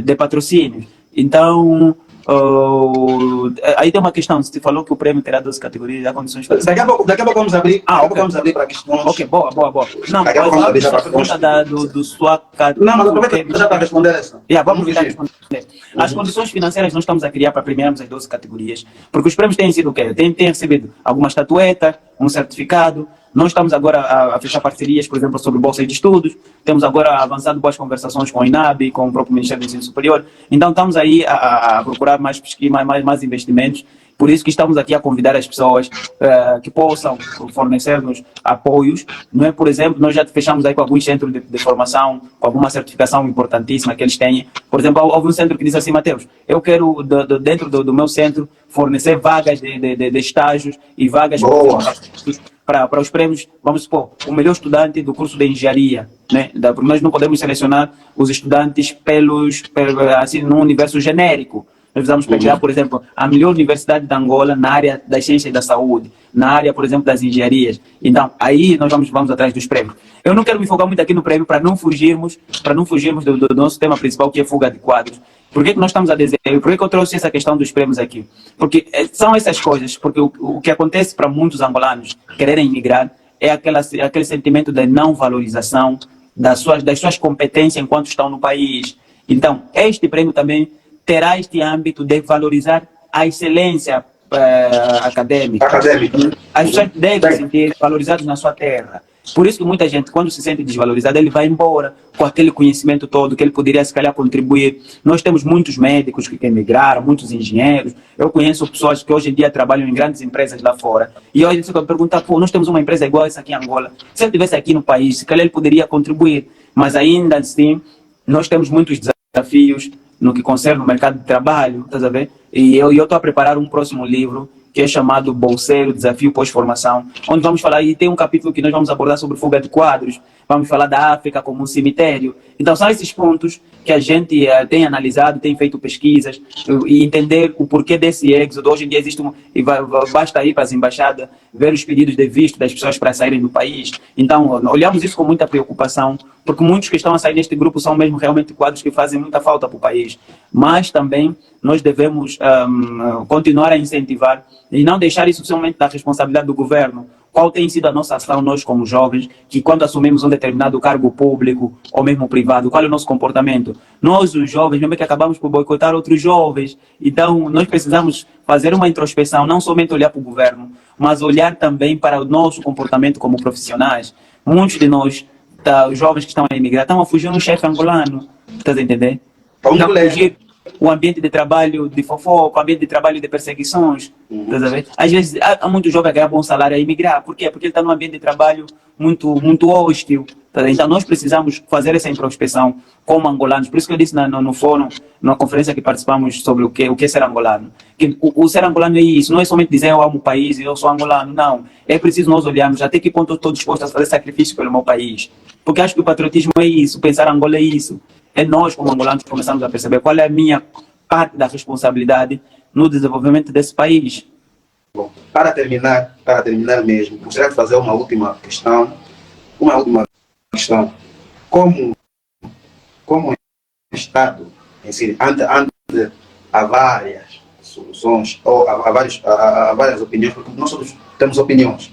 de patrocínio. Então, aí tem uma questão, você falou que o prêmio terá 12 categorias, há condições de... Daqui a pouco vamos abrir, vamos abrir para questões. Ok, boa. Não, daqui a pouco vamos abrir já para pergunta do sua Não, mas aproveita já para responder essa. Vamos tentar responder. As condições financeiras nós estamos a criar para premiarmos as 12 categorias, porque os prêmios têm sido o quê? Tem recebido alguma estatueta, um certificado. Nós estamos agora a fechar parcerias, por exemplo, sobre bolsas de estudos. Temos agora avançado boas conversações com o INAB, com o próprio Ministério do Ensino Superior. Então, estamos aí a procurar mais pesquisa, mais investimentos. Por isso que estamos aqui a convidar as pessoas que possam fornecer-nos apoios. Não é, por exemplo, nós já fechamos aí com alguns centros de formação, com alguma certificação importantíssima que eles têm. Por exemplo, houve um centro que disse assim, Mateus, eu quero, dentro do meu centro, fornecer vagas de estágios e vagas para os prêmios, vamos supor, o melhor estudante do curso de engenharia, né? Nós não podemos selecionar os estudantes assim, num universo genérico. Nós precisamos pegar, por exemplo, a melhor universidade de Angola na área das ciências da saúde, na área, por exemplo, das engenharias. Então, aí nós vamos atrás dos prêmios. Eu não quero me focar muito aqui no prêmio para não fugirmos do nosso tema principal, que é fuga de quadros. Por que nós estamos a dizer? Por que eu trouxe essa questão dos prêmios aqui? Porque são essas coisas, porque o que acontece para muitos angolanos quererem migrar é aquele sentimento de não valorização das suas competências enquanto estão no país. Então, este prêmio também terá este âmbito de valorizar a excelência acadêmica. As pessoas devem se sentir valorizadas na sua terra. Por isso que muita gente, quando se sente desvalorizada, ele vai embora com aquele conhecimento todo que ele poderia, se calhar, contribuir. Nós temos muitos médicos que emigraram, muitos engenheiros. Eu conheço pessoas que hoje em dia trabalham em grandes empresas lá fora. E hoje você pode perguntar, nós temos uma empresa igual essa aqui em Angola. Se ele estivesse aqui no país, se calhar ele poderia contribuir. Mas ainda assim, nós temos muitos desafios no que concerne o mercado de trabalho, estás a ver? E eu estou a preparar um próximo livro que é chamado Bolseiro, Desafio Pós-Formação, onde vamos falar, e tem um capítulo que nós vamos abordar sobre fuga de quadros, vamos falar da África como um cemitério. Então são esses pontos que a gente tem analisado, tem feito pesquisas e entender o porquê desse êxodo. Hoje em dia existe basta ir para as embaixadas, ver os pedidos de visto das pessoas para saírem do país. Então olhamos isso com muita preocupação, porque muitos que estão a sair neste grupo são mesmo realmente quadros que fazem muita falta para o país. Mas também nós devemos continuar a incentivar e não deixar isso somente da responsabilidade do governo. Qual tem sido a nossa ação, nós como jovens, que quando assumimos um determinado cargo público ou mesmo privado, qual é o nosso comportamento? Nós, os jovens, mesmo que acabamos por boicotar outros jovens, então nós precisamos fazer uma introspeção, não somente olhar para o governo, mas olhar também para o nosso comportamento como profissionais. Muitos de nós, os jovens que estão a emigrar, estão a fugir no chefe angolano, estás a entender? Estão a fugir o ambiente de trabalho de fofoca, o ambiente de trabalho de perseguições. Estás a ver? Às vezes há muitos jovens a ganhar bom salário a emigrar. Por quê? Porque ele está num ambiente de trabalho muito hostil. Então nós precisamos fazer essa introspeção como angolanos. Por isso que eu disse no fórum, numa conferência que participamos sobre o que é ser angolano. Que o ser angolano é isso, não é somente dizer eu amo o país e eu sou angolano, não. É preciso nós olharmos até que ponto eu estou disposto a fazer sacrifício pelo meu país. Porque acho que o patriotismo é isso, pensar Angola é isso. É nós, como angolanos, que começamos a perceber qual é a minha parte da responsabilidade no desenvolvimento desse país. Bom, para terminar mesmo, gostaria de fazer uma última questão. Como o Estado em si, ante há várias soluções, ou há várias opiniões, porque nós todos temos opiniões.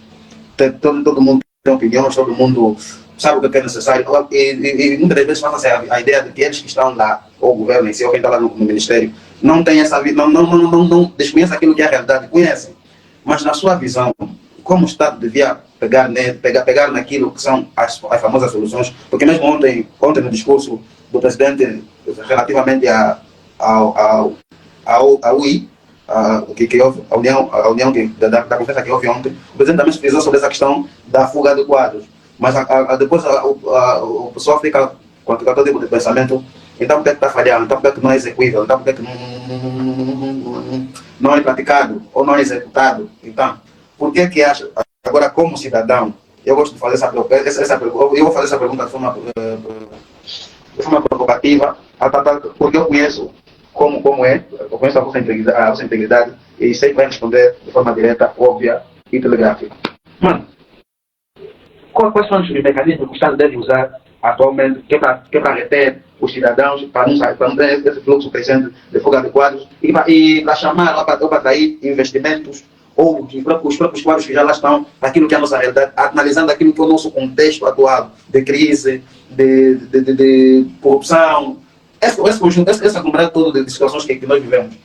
Todo mundo tem opiniões, todo mundo sabe o que é necessário, e muitas das vezes passa-se a ideia de que eles que estão lá, ou o governo em si, ou quem está lá no ministério, não tem essa vida, não desconhece aquilo que é a realidade, conhecem. Mas na sua visão, como o Estado devia pegar naquilo que são as famosas soluções, porque mesmo ontem no discurso do presidente relativamente ao UI, que houve, a união da conferência que houve ontem, o presidente também frisou sobre essa questão da fuga de quadros. Mas depois o pessoal fica com todo tipo de pensamento, então por que está falhando, então por que não é execuível, então por que não é praticado ou não é executado. Então, por que acha, agora como cidadão, eu gosto de fazer essa pergunta, eu vou fazer essa pergunta de forma provocativa, porque eu conheço como é, eu conheço a vossa integridade e sei que vai responder de forma direta, óbvia e telegráfica. Mano, quais são os mecanismos que o Estado deve usar atualmente, que é para reter os cidadãos, para não ter esse fluxo crescente de fuga de quadros e para chamar, ou para atrair investimentos ou os próprios quadros que já lá estão, para aquilo que é a nossa realidade, analisando aquilo que é o nosso contexto atual de crise, de corrupção, esse aglomerado todo de situações que nós vivemos.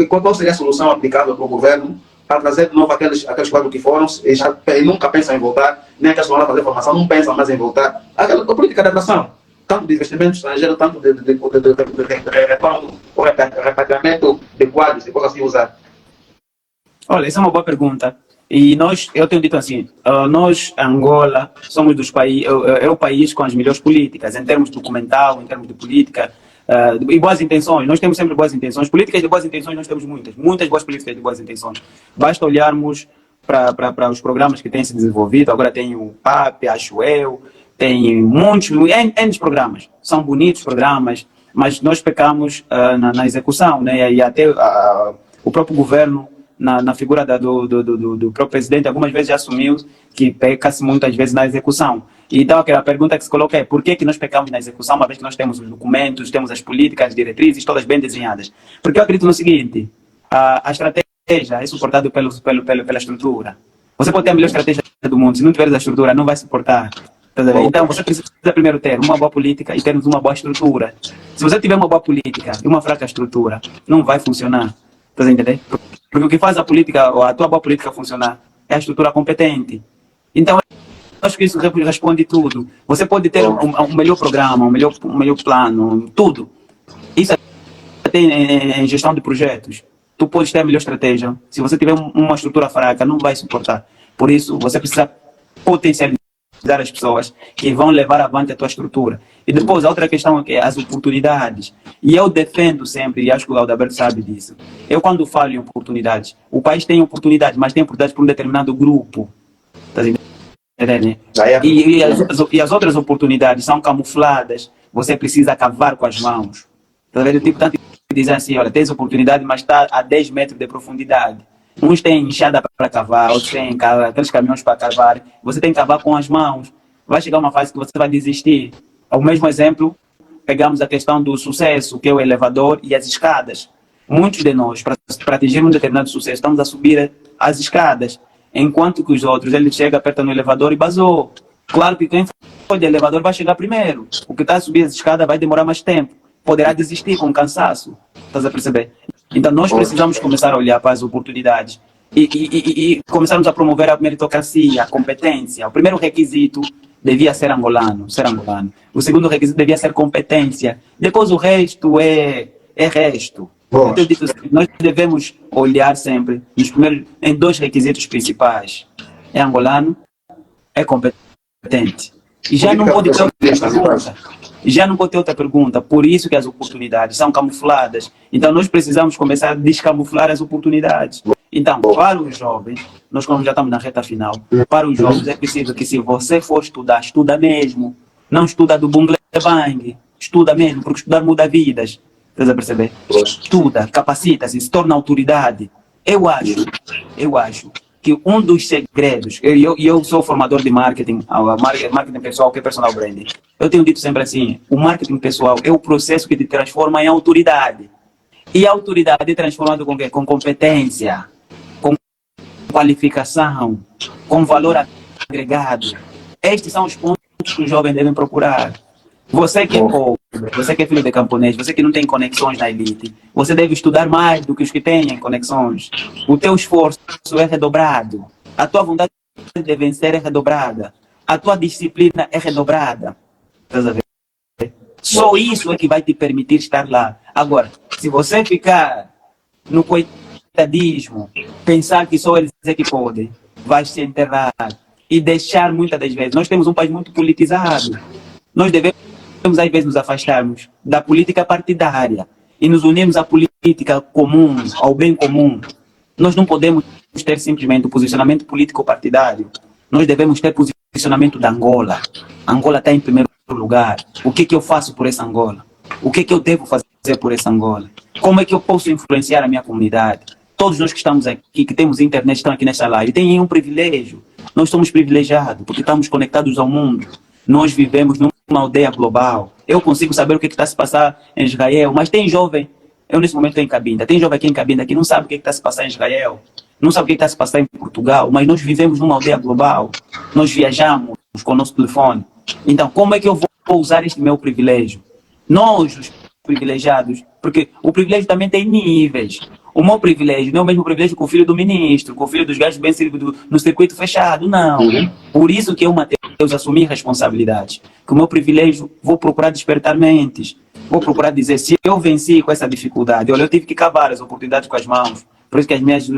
Qual seria a solução aplicável para o governo para trazer de novo aqueles quadros que foram e nunca pensam em voltar, nem aqueles que vão lá fazer formação, não pensam mais em voltar. A política de atração, tanto de investimento estrangeiro, tanto de retorno ou repatriamento de quadros, de coisas assim usar. Olha, essa é uma boa pergunta. E eu tenho dito assim, nós, Angola, somos é o país com as melhores políticas, em termos documental, em termos de política, e boas intenções. Nós temos sempre boas intenções. Políticas de boas intenções nós temos muitas boas políticas de boas intenções. Basta olharmos para os programas que têm se desenvolvido. Agora tem o PAP, acho eu, tem muitos, N programas. São bonitos programas, mas nós pecamos na execução, né? E até o próprio governo, na figura do próprio presidente, algumas vezes já assumiu que peca-se muitas vezes na execução. Então, aquela pergunta que se coloca é por que nós pecamos na execução, uma vez que nós temos os documentos, temos as políticas, as diretrizes, todas bem desenhadas? Porque eu acredito no seguinte, a estratégia é suportada pela estrutura. Você pode ter a melhor estratégia do mundo, se não tiver a estrutura, não vai suportar. Então, você precisa primeiro ter uma boa política e termos uma boa estrutura. Se você tiver uma boa política e uma fraca estrutura, não vai funcionar. Está entendendo? Porque o que faz a política, ou a tua boa política funcionar, é a estrutura competente. Então, acho que isso responde tudo. Você pode ter um melhor programa, um melhor plano, tudo. Isso tem em gestão de projetos. Tu podes ter a melhor estratégia. Se você tiver uma estrutura fraca, não vai suportar. Por isso, você precisa potencializar as pessoas que vão levar avante a tua estrutura. E depois, a outra questão é que é as oportunidades. E eu defendo sempre, e acho que o Laudaberto sabe disso, eu quando falo em oportunidades, o país tem oportunidades, mas tem oportunidades para um determinado grupo. Tá entendendo? E as outras oportunidades são camufladas, você precisa cavar com as mãos. Tá vendo? Tipo, tanto dizer assim, olha, tens oportunidade, mas está a 10 metros de profundidade. Uns têm enxada para cavar, outros têm aqueles caminhões para cavar. Você tem que cavar com as mãos. Vai chegar uma fase que você vai desistir. Ao mesmo exemplo, pegamos a questão do sucesso, que é o elevador e as escadas. Muitos de nós, para atingir um determinado sucesso, estamos a subir as escadas, enquanto que os outros, ele chega, aperta no elevador e basou. Claro que quem for de elevador vai chegar primeiro. O que está a subir as escadas vai demorar mais tempo. Poderá desistir com cansaço. Estás a perceber? Então nós precisamos começar a olhar para as oportunidades e começarmos a promover a meritocracia, a competência. O primeiro requisito devia ser angolano. O segundo requisito devia ser competência. Depois o resto é resto. Então, eu digo assim, nós devemos olhar sempre em dois requisitos principais. É angolano, é competente. E já não pode ter outra pergunta. Por isso que as oportunidades são camufladas. Então nós precisamos começar a descamuflar as oportunidades. Então, para os jovens, nós como já estamos na reta final, para os jovens é preciso que se você for estudar, estuda mesmo. Não estuda do bungle bang. Estuda mesmo, porque estudar muda vidas. Estás a perceber? Estuda, capacita-se, se torna autoridade. Eu acho que um dos segredos, eu sou formador de marketing pessoal, que é personal branding. Eu tenho dito sempre assim, o marketing pessoal é o processo que te transforma em autoridade. E a autoridade é transformada com quê? Com competência, com qualificação, com valor agregado. Estes são os pontos que os jovens devem procurar. Você que é pobre, você que é filho de camponês, você que não tem conexões na elite, você deve estudar mais do que os que têm conexões. O teu esforço é redobrado. A tua vontade de vencer é redobrada. A tua disciplina é redobrada. Estás a ver? Só isso é que vai te permitir estar lá. Agora, se você ficar no coitadismo, pensar que só eles é que podem, vai se enterrar e deixar muitas das vezes. Nós temos um país muito politizado. Nós devemos às vezes nos afastarmos da política partidária e nos unirmos à política comum, ao bem comum. Nós não podemos ter simplesmente o posicionamento político partidário. Nós devemos ter posicionamento da Angola. A Angola está em primeiro lugar. O que eu faço por essa Angola? O que eu devo fazer por essa Angola? Como é que eu posso influenciar a minha comunidade? Todos nós que estamos aqui, que temos internet, estão aqui nesta live, têm um privilégio. Nós somos privilegiados porque estamos conectados ao mundo. Nós vivemos numa aldeia global. Eu consigo saber o que está se passando em Israel, mas tem jovem, eu nesse momento estou em Cabinda, tem jovem aqui em Cabinda que não sabe o que está se passando em Israel, não sabe o que está se passando em Portugal, mas nós vivemos numa aldeia global. Nós viajamos com o nosso telefone. Então, como é que eu vou usar este meu privilégio? Nós, os privilegiados, porque o privilégio também tem níveis. O meu privilégio não é o mesmo privilégio com o filho do ministro, com o filho dos gajos bem servidos no circuito fechado, não. Por isso que eu, Mateus, assumi responsabilidade. Que o meu privilégio, vou procurar despertar mentes. Vou procurar dizer, se eu venci com essa dificuldade, olha, eu tive que cavar as oportunidades com as mãos. Por isso que as minhas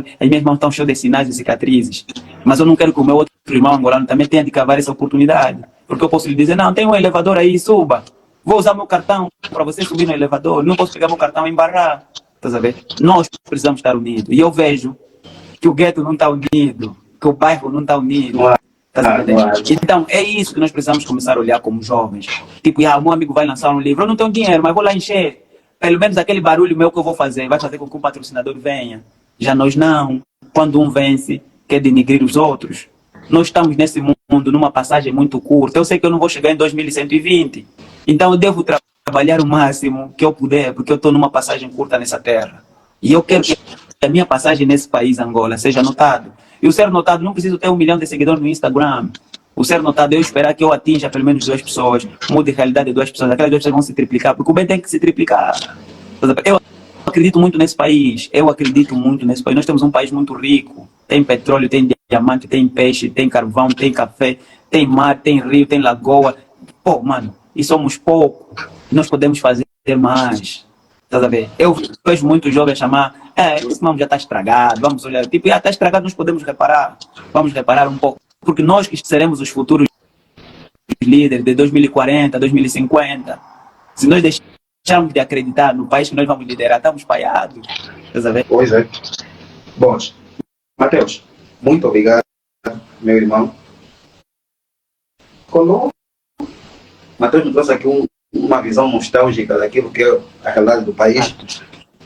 mãos estão cheias de sinais e cicatrizes. Mas eu não quero que o meu outro irmão angolano também tenha de cavar essa oportunidade. Porque eu posso lhe dizer, não, tem um elevador aí, suba. Vou usar meu cartão para você subir no elevador. Não posso pegar meu cartão e embarrar. Estás a ver? Nós precisamos estar unidos. E eu vejo que o gueto não está unido, que o bairro não está unido. Estás a ver? Então, é isso que nós precisamos começar a olhar como jovens. Tipo, o meu amigo vai lançar um livro, eu não tenho dinheiro, mas vou lá encher. Pelo menos aquele barulho meu que eu vou fazer, vai fazer com que o patrocinador venha. Já nós não. Quando um vence, quer denigrir os outros. Nós estamos nesse mundo numa passagem muito curta. Eu sei que eu não vou chegar em 2120. Então eu devo trabalhar o máximo que eu puder, porque eu estou numa passagem curta nessa terra. E eu quero que a minha passagem nesse país, Angola, seja notada. E o ser notado, não preciso ter 1 milhão de seguidores no Instagram. O ser notado é eu esperar que eu atinja pelo menos 2 pessoas, mude a realidade de 2 pessoas. Aquelas 2 pessoas vão se triplicar, porque o bem tem que se triplicar. Eu acredito muito nesse país. Nós temos um país muito rico. Tem petróleo, tem diamante, tem peixe, tem carvão, tem café, tem mar, tem rio, tem lagoa. Pô, mano, e somos poucos. Nós podemos fazer mais. Estás a ver? Eu vejo muitos jovens chamar, esse mano já está estragado, vamos olhar. Tipo, está estragado, nós podemos reparar. Vamos reparar um pouco. Porque nós que seremos os futuros líderes de 2040, 2050. Se nós deixarmos de acreditar no país que nós vamos liderar, estamos falhados. Estás a ver? Pois é. Bom, Mateus, muito obrigado, meu irmão. Quando Mateus me trouxe aqui uma visão nostálgica daquilo que é a realidade do país.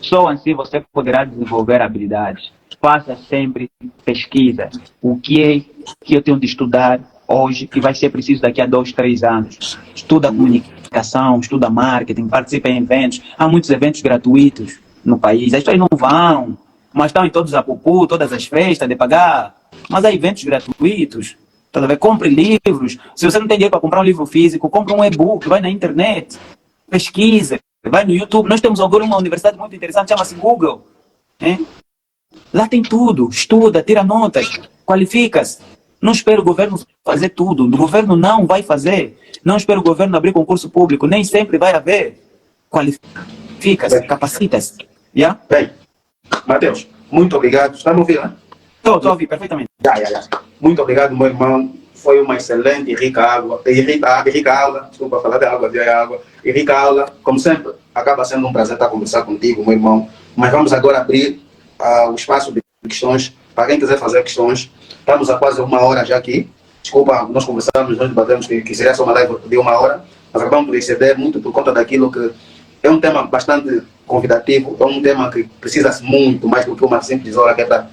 Só assim você poderá desenvolver habilidades. Faça sempre pesquisa. O que é que eu tenho de estudar hoje que vai ser preciso daqui a 2, 3 anos? Estuda comunicação, estuda marketing, participa em eventos. Há muitos eventos gratuitos no país. As pessoas não vão, mas estão em todos os apupu, todas as festas de pagar. Mas há eventos gratuitos. Tá a ver? Compre livros. Se você não tem dinheiro para comprar um livro físico, compre um e-book, vai na internet, pesquisa, vai no YouTube. Nós temos agora uma universidade muito interessante, chama-se Google. Hein? Lá tem tudo. Estuda, tira notas, qualifica-se. Não espera o governo fazer tudo. O governo não vai fazer. Não espera o governo abrir concurso público. Nem sempre vai haver. Qualifica-se, capacita-se. Yeah? Bem, Mateus, muito obrigado. Está me ouvindo, né? Estou a ouvir perfeitamente. Muito obrigado, meu irmão. Foi uma excelente e rica aula. Rica aula. Desculpa falar de água, de água. E rica aula. Como sempre, acaba sendo um prazer estar a conversar contigo, meu irmão. Mas vamos agora abrir o espaço de questões. Para quem quiser fazer questões, estamos há quase 1 hora já aqui. Desculpa, nós conversamos, nós debatemos que seria só uma live de 1 hora. Mas acabamos por exceder muito por conta daquilo que é um tema bastante convidativo. É um tema que precisa-se muito mais do que uma simples hora que é para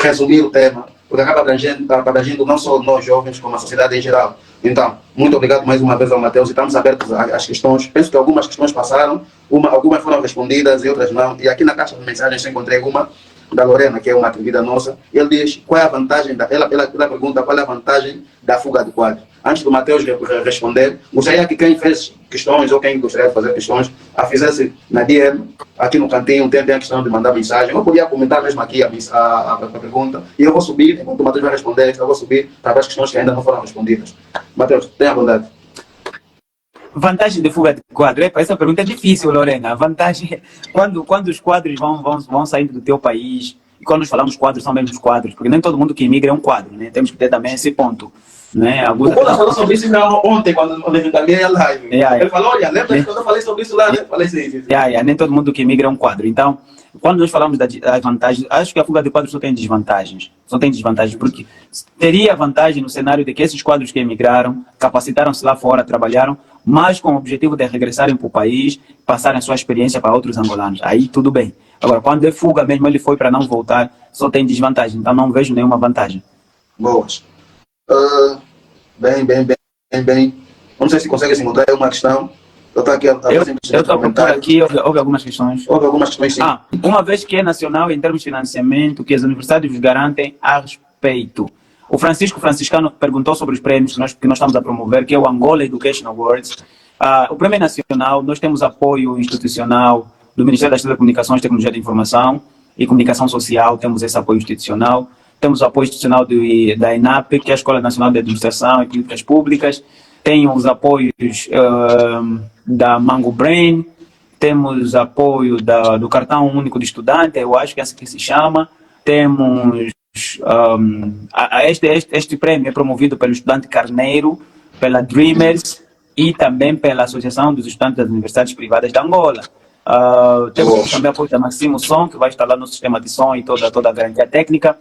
resumir o tema, porque acaba abrangendo não só nós jovens, como a sociedade em geral. Então, muito obrigado mais uma vez ao Mateus e estamos abertos às questões. Penso que algumas questões passaram, algumas foram respondidas e outras não. E aqui na caixa de mensagens eu encontrei uma da Lorena, que é uma atrevida nossa. Ele diz qual é a vantagem, ela pergunta qual é a vantagem da fuga de quadro. Antes do Mateus responder, gostaria que quem fez questões ou quem gostaria de fazer questões, a fizesse na DM, aqui no cantinho, tem a questão de mandar mensagem. Eu podia comentar mesmo aqui a pergunta, e eu vou subir, enquanto o Mateus vai responder, eu vou subir para as questões que ainda não foram respondidas. Mateus, tenha bondade. Vantagem de fuga de quadro? Essa pergunta é difícil, Lorena. A vantagem, quando os quadros vão saindo do teu país, e quando nós falamos quadros, são mesmo os quadros, porque nem todo mundo que imigra é um quadro, né? Temos que ter também esse ponto. Né? O Paulo falou sobre isso ontem, quando eu enviei a live. Ele falou, olha, lembra que eu falei sobre isso lá, né? Falei sim. Nem todo mundo que imigra é um quadro. Então, quando nós falamos das vantagens, acho que a fuga de quadros só tem desvantagens. Só tem desvantagens, porque teria vantagem no cenário de que esses quadros que emigraram, capacitaram-se lá fora, trabalharam, mas com o objetivo de regressarem para o país, passarem a sua experiência para outros angolanos. Aí tudo bem. Agora, quando é fuga mesmo, ele foi para não voltar, só tem desvantagem. Então, não vejo nenhuma vantagem. Boas. Bem. Não sei se consegue se encontrar uma questão. Eu estou por aqui, houve algumas questões. Houve algumas questões, sim. Uma vez que é nacional em termos de financiamento, que as universidades nos garantem a respeito. O Franciscano perguntou sobre os prêmios que nós estamos a promover, que é o Angola Education Awards. O prêmio é nacional, nós temos apoio institucional do Ministério das Telecomunicações, Tecnologia da Informação e Comunicação Social, temos esse apoio institucional. Temos o apoio institucional da ENAP, que é a Escola Nacional de Administração e Políticas Públicas. Tem os apoios da Mango Brain. Temos apoio do Cartão Único de Estudante, eu acho que é assim que se chama. Temos... este prêmio é promovido pelo Estudante Carneiro, pela Dreamers e também pela Associação dos Estudantes das Universidades Privadas de Angola. Temos também apoio da Maximo Som, que vai instalar no sistema de som e toda a garantia técnica.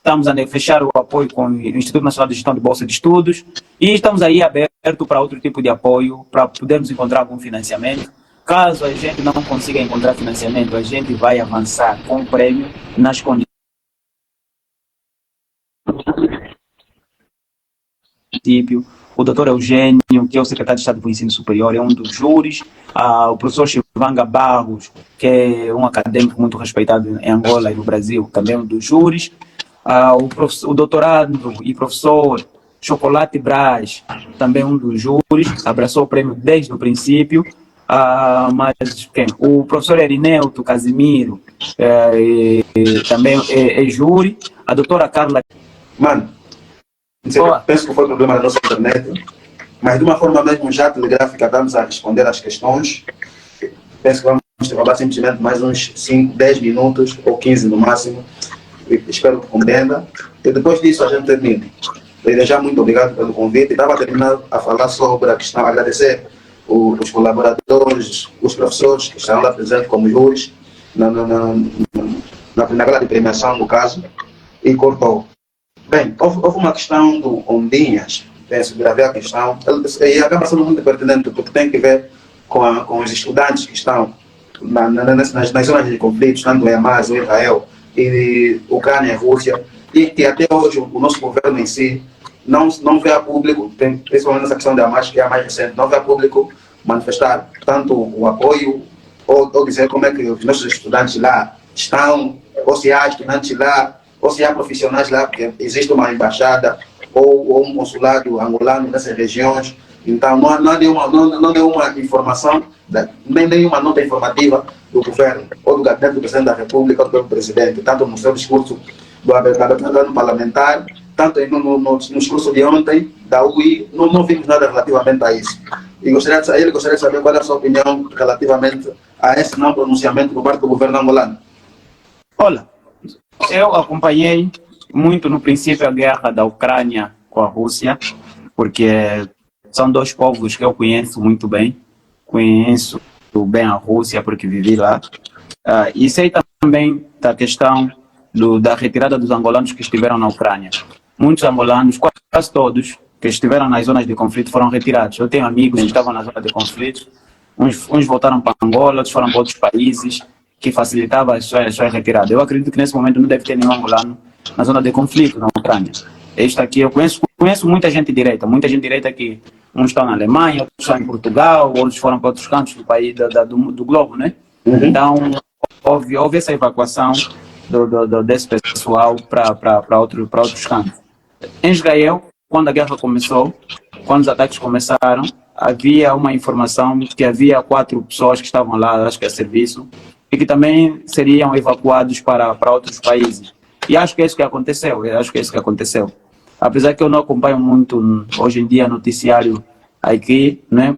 Estamos a fechar o apoio com o Instituto Nacional de Gestão de Bolsa de Estudos e estamos aí aberto para outro tipo de apoio, para podermos encontrar algum financiamento. Caso a gente não consiga encontrar financiamento, a gente vai avançar com o prêmio nas condições. O doutor Eugênio, que é o secretário de Estado do Ensino Superior, é um dos júris. O professor Chivanga Barros, que é um acadêmico muito respeitado em Angola e no Brasil, também é um dos júris. O doutorado e professor Chocolate Brás, também um dos júris, abraçou o prêmio desde o princípio. O professor Erineuto Casimiro também é júri. A doutora Carla... Mano, penso que foi problema da nossa internet, mas de uma forma mesmo já telegráfica estamos a responder às questões. Penso que vamos trabalhar simplesmente mais uns 5, 10 minutos ou 15 no máximo. Espero que compreenda. E depois disso a gente termina. Desde já, muito obrigado pelo convite. Estava a terminar a falar sobre a questão, agradecer os colaboradores, os professores que estão lá presentes como júris na gala de premiação, no caso, e cortou. Bem, houve uma questão do Ondinhas, penso, gravei a questão, e acaba sendo muito pertinente, porque tem que ver com os estudantes que estão nas zonas de conflitos, tanto em Hamas, o Israel, e Ucrânia e Rússia, e que até hoje o nosso governo em si não vê a público, principalmente nessa questão de Hamas, que é a mais recente, não vê a público manifestar tanto o apoio, ou dizer como é que os nossos estudantes lá estão, ou se há estudantes lá, ou se há profissionais lá, porque existe uma embaixada ou um consulado angolano nessas regiões. Então, não há nenhuma informação, nem nenhuma nota informativa do governo, ou do gabinete do presidente da República, ou do presidente, tanto no seu discurso da abertura do ano parlamentar, tanto no discurso de ontem, da UI, não vimos nada relativamente a isso. E ele gostaria de saber qual é a sua opinião relativamente a esse não pronunciamento por parte do governo angolano. Olha, eu acompanhei muito no princípio a guerra da Ucrânia com a Rússia, porque são dois povos que eu conheço muito bem. Conheço bem a Rússia porque vivi lá. E sei também da questão da retirada dos angolanos que estiveram na Ucrânia. Muitos angolanos, quase todos, que estiveram nas zonas de conflito foram retirados. Eu tenho amigos que estavam na zona de conflito, uns voltaram para Angola, outros foram para outros países, que facilitava as suas retiradas. Eu acredito que nesse momento não deve ter nenhum angolano na zona de conflito na Ucrânia. Este aqui, eu conheço muita gente direita que uns estão na Alemanha, outros estão em Portugal, outros foram para outros cantos do país, do globo, né? Uhum. Então, houve essa evacuação desse pessoal para outros cantos. Em Israel, quando a guerra começou, quando os ataques começaram, havia uma informação que havia 4 pessoas que estavam lá, acho que a serviço, e que também seriam evacuados para outros países. E acho que é isso que aconteceu. Apesar que eu não acompanho muito, hoje em dia, noticiário aqui, né?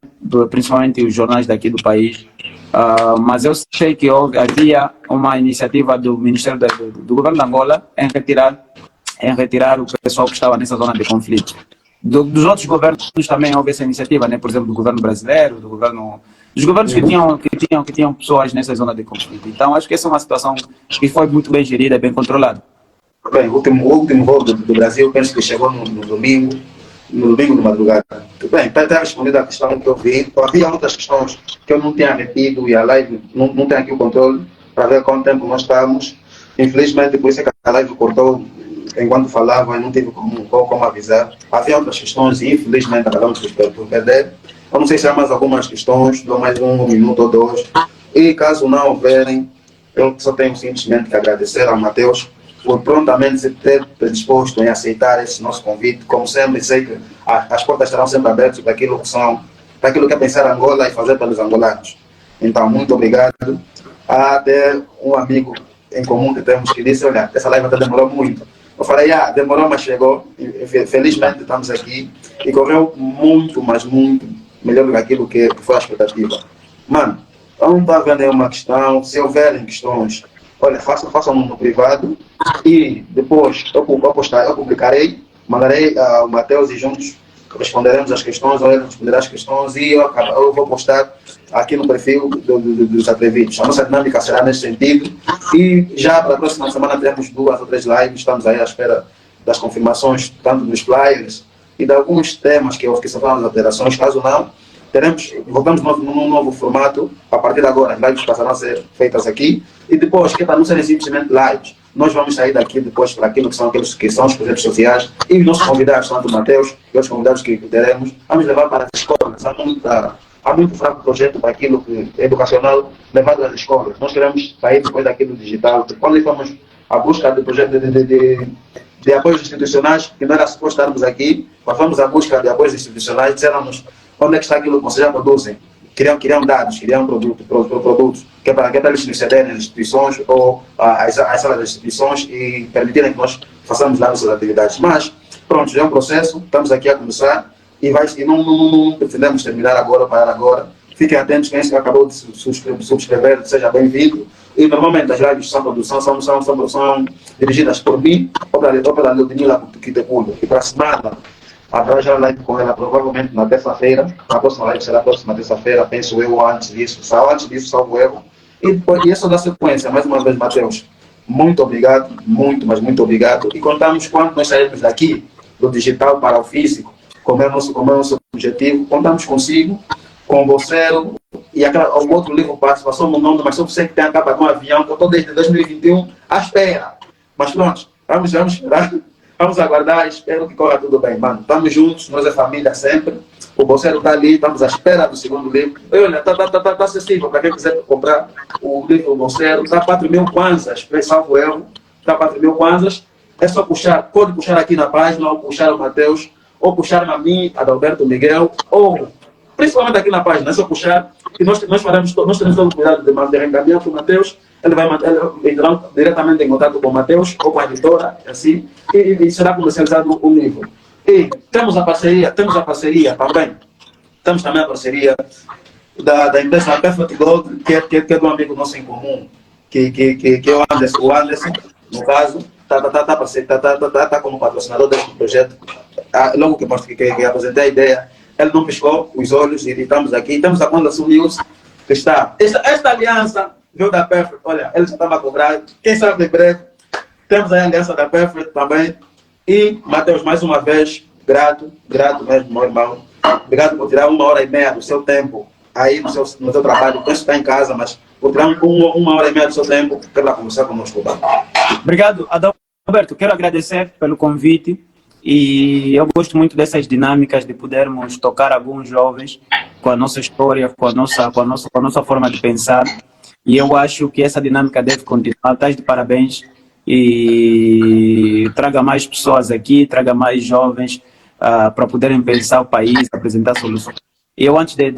Principalmente os jornais daqui do país, mas eu sei que havia uma iniciativa do Ministério do Governo de Angola em retirar o pessoal que estava nessa zona de conflito. Dos outros governos também houve essa iniciativa, né? Por exemplo, do governo brasileiro, dos governos que tinham pessoas nessa zona de conflito. Então, acho que essa é uma situação que foi muito bem gerida e bem controlada. Bem, o último voo do Brasil, penso que chegou no domingo de madrugada. Bem, está respondida a questão que eu vi. Havia outras questões que eu não tinha retido e a live não tem aqui o controle para ver quanto tempo nós estamos. Infelizmente, por isso é que a live cortou enquanto falava e não tive como avisar. Havia outras questões e infelizmente acabamos por perder. Eu não sei se há mais algumas questões, dou mais um minuto ou 2. E caso não houverem, eu só tenho simplesmente que agradecer ao Mateus por prontamente se ter predisposto em aceitar esse nosso convite. Como sempre, sei que as portas estarão sempre abertas para aquilo que é pensar Angola e fazer pelos angolanos. Então, muito obrigado. Há até um amigo em comum que temos que disse, olha, essa live até demorou muito. Eu falei, demorou, mas chegou. Felizmente estamos aqui e correu muito, mas muito melhor do que aquilo que foi a expectativa. Mano, eu não estou vendo nenhuma questão. Se houverem questões, olha, façam no privado e depois eu publicarei, mandarei ao Mateus e juntos responderemos as questões, ou ele responderá as questões e eu vou postar aqui no perfil dos atrevidos. A nossa dinâmica será nesse sentido e já para a próxima semana teremos 2 ou 3 lives, estamos aí à espera das confirmações, tanto dos flyers e de alguns temas que se falam das alterações. Caso não, voltamos num novo formato. A partir de agora, as lives passarão a ser feitas aqui e depois, que para não serem simplesmente lives, nós vamos sair daqui depois para aquilo que são aqueles que são os projetos sociais e os nossos convidados, tanto o Mateus e os convidados que teremos, vamos levar para as escolas. Há muito fraco projeto para aquilo que é educacional levado às escolas. Nós queremos sair depois daquilo digital. Quando fomos à busca de projetos de apoios institucionais, que não era suposto estarmos aqui, mas fomos à busca de apoios institucionais, disseram-nos onde é que está aquilo que vocês já produzem. Queriam dados, queriam produtos, que é para eles nos cederem as instituições ou as salas das instituições e permitirem que nós façamos lá nossas atividades. Mas, pronto, já é um processo, estamos aqui a começar e não pretendemos terminar agora, parar agora. Fiquem atentos, quem acabou de subscrever, seja bem-vindo. E normalmente as lives são produção, são dirigidas por mim ou pela Ludmila Kitekulo. E para a semana, atrás já live com ela, provavelmente na terça-feira. A próxima live será a próxima terça-feira, penso eu, antes disso, salvo erro. E depois, isso da sequência, mais uma vez, Mateus, muito obrigado, mas muito obrigado. E contamos quando nós sairmos daqui, do digital para o físico, como é o nosso objetivo, contamos consigo, com o Bolseiro e o outro livro Participação no Nome, mas só você que tem a capa com um avião, que eu estou desde 2021 à espera. Mas pronto, vamos esperar, vamos aguardar, espero que corra tudo bem, mano. Estamos juntos, nós é família sempre. O Bolseiro está ali, estamos à espera do segundo livro. E olha, está acessível para quem quiser comprar o livro do Bolseiro. Está 4.000 kwanzas, salvo eu. Está 4.000 kwanzas. É só puxar, pode puxar aqui na página, ou puxar o Mateus, ou puxar a mim, a Adalberto Miguel, ou principalmente aqui na página, é só puxar. E nós temos todo o cuidado de reencaminhar para o Mateus. Ele vai entrar diretamente em contato com o Mateus ou com a editora, assim, e será comercializado o livro. E temos a parceria também. Temos também a parceria da empresa Perfect Gold, que é de um amigo nosso em comum, que é o Anderson, no caso, está como patrocinador deste projeto. Logo que apresentei a ideia, ele não piscou os olhos e estamos aqui. Temos a Condação News, que está. Esta aliança veio da Perfect, olha, ele já estava a cobrar, quem sabe em breve. Temos a aliança da Perfect também. E, Mateus, mais uma vez, grato mesmo, meu irmão. Obrigado por tirar 1h30 do seu tempo aí no seu trabalho. Penso que está em casa, mas por tirar 1h30 do seu tempo para conversar conosco. Obrigado, Adalberto. Quero agradecer pelo convite e eu gosto muito dessas dinâmicas de podermos tocar alguns jovens com a nossa história, com a nossa forma de pensar. E eu acho que essa dinâmica deve continuar. Estás de parabéns. E traga mais pessoas aqui, traga mais jovens para poderem pensar o país, apresentar soluções. Eu, antes de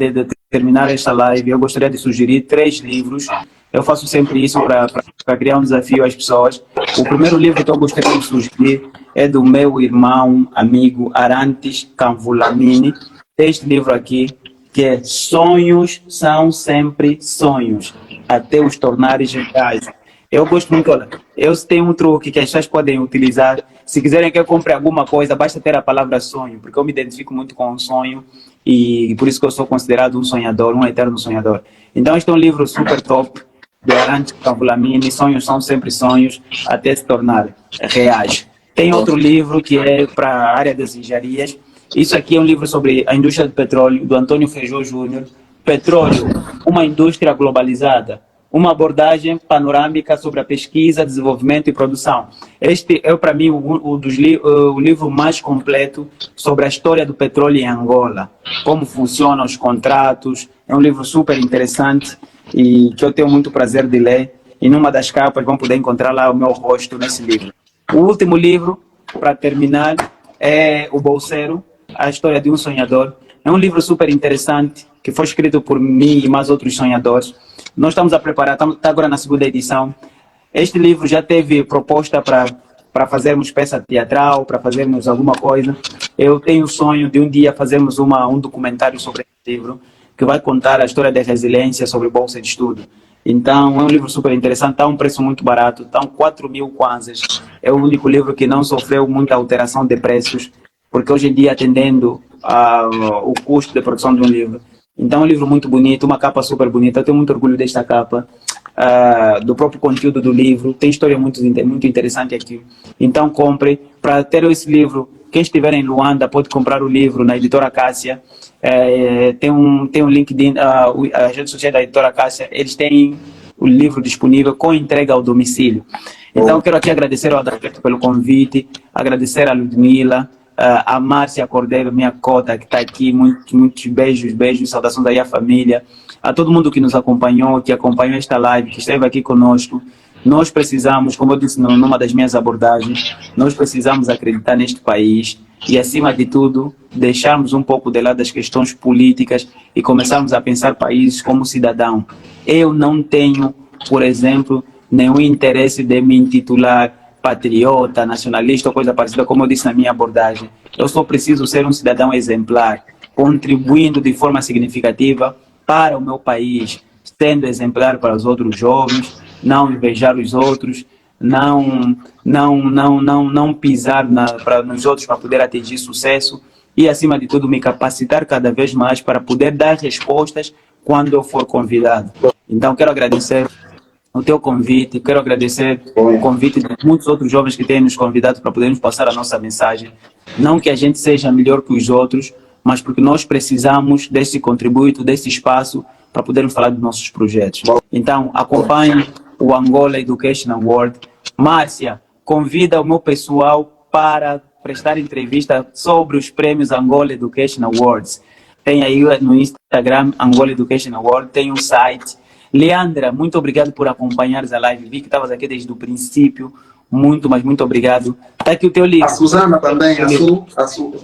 terminar esta live, eu gostaria de sugerir 3 livros. Eu faço sempre isso para criar um desafio às pessoas. O primeiro livro que eu gostaria de sugerir é do meu irmão, amigo Arantes Canvulamini. Tem este livro aqui, que é Sonhos São Sempre Sonhos, até os tornares reais. Eu gosto muito, olha, eu tenho um truque que as pessoas podem utilizar. Se quiserem que eu compre alguma coisa, basta ter a palavra sonho, porque eu me identifico muito com o sonho e por isso que eu sou considerado um sonhador, um eterno sonhador. Então este é um livro super top, de Arantes Canvulamini, Sonhos São Sempre Sonhos, até se tornar reais. Tem outro livro que é para a área das engenharias. Isso aqui é um livro sobre a indústria do petróleo, do Antônio Feijó Júnior. Petróleo, uma indústria globalizada. Uma abordagem panorâmica sobre a pesquisa, desenvolvimento e produção. Este é, para mim, o livro mais completo sobre a história do petróleo em Angola, como funcionam os contratos. É um livro super interessante e que eu tenho muito prazer de ler. E numa das capas vão poder encontrar lá o meu rosto nesse livro. O último livro, para terminar, é O Bolseiro, a história de um sonhador. É um livro super interessante que foi escrito por mim e mais outros sonhadores. Nós estamos a preparar, está agora na 2ª edição. Este livro já teve proposta para fazermos peça teatral, para fazermos alguma coisa. Eu tenho o sonho de um dia fazermos um documentário sobre este livro, que vai contar a história da resiliência sobre bolsa de estudo. Então, é um livro super interessante, está a um preço muito barato, estão 4.000 kwanzas. É o único livro que não sofreu muita alteração de preços, porque hoje em dia, atendendo ao custo de produção de um livro. Então, é um livro muito bonito, uma capa super bonita. Eu tenho muito orgulho desta capa, do próprio conteúdo do livro. Tem história muito interessante aqui. Então, compre. Para ter esse livro, quem estiver em Luanda pode comprar o livro na editora Cássia. Tem um LinkedIn, as redes sociais da editora Cássia, eles têm o livro disponível com entrega ao domicílio. Então, quero aqui agradecer ao Adalberto pelo convite, agradecer a Ludmila, a Márcia Cordeiro, minha cota, que está aqui, muitos beijos, saudações aí à família, a todo mundo que nos acompanhou, que acompanhou esta live, que esteve aqui conosco. Nós precisamos, como eu disse numa das minhas abordagens, nós precisamos acreditar neste país e, acima de tudo, deixarmos um pouco de lado as questões políticas e começarmos a pensar países como cidadão. Eu não tenho, por exemplo, nenhum interesse de me intitular patriota, nacionalista ou coisa parecida, como eu disse na minha abordagem. Eu só preciso ser um cidadão exemplar, contribuindo de forma significativa para o meu país, sendo exemplar para os outros jovens, não invejar os outros, não pisar nos outros para poder atingir sucesso e, acima de tudo, me capacitar cada vez mais para poder dar respostas quando eu for convidado. Então, quero agradecer o teu convite, quero agradecer o convite de muitos outros jovens que têm nos convidado para podermos passar a nossa mensagem. Não que a gente seja melhor que os outros, mas porque nós precisamos desse contributo, desse espaço para podermos falar dos nossos projetos. Então, acompanhe o Angola Education Award. Márcia, convida o meu pessoal para prestar entrevista sobre os prêmios Angola Education Awards. Tem aí no Instagram Angola Education Award, tem um site. Leandra, muito obrigado por acompanhares a live. Vi que estavas aqui desde o princípio. Muito, mas muito obrigado. Está aqui o teu livro. A Susana também,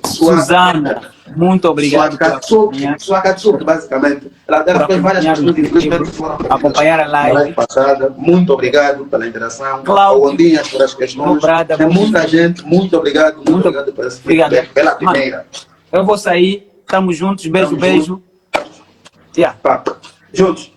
Susana, muito obrigado por acompanhar. Sua Katsuki, basicamente. Ela fez várias questões, infelizmente foram acompanhar a live passada. Muito obrigado pela interação. Cláudio, Ondinhas pelas questões. Tem muita gente, muito obrigado. Muito obrigado por esse feedback, pela primeira. Eu vou sair, estamos juntos, beijo, beijo. Juntos.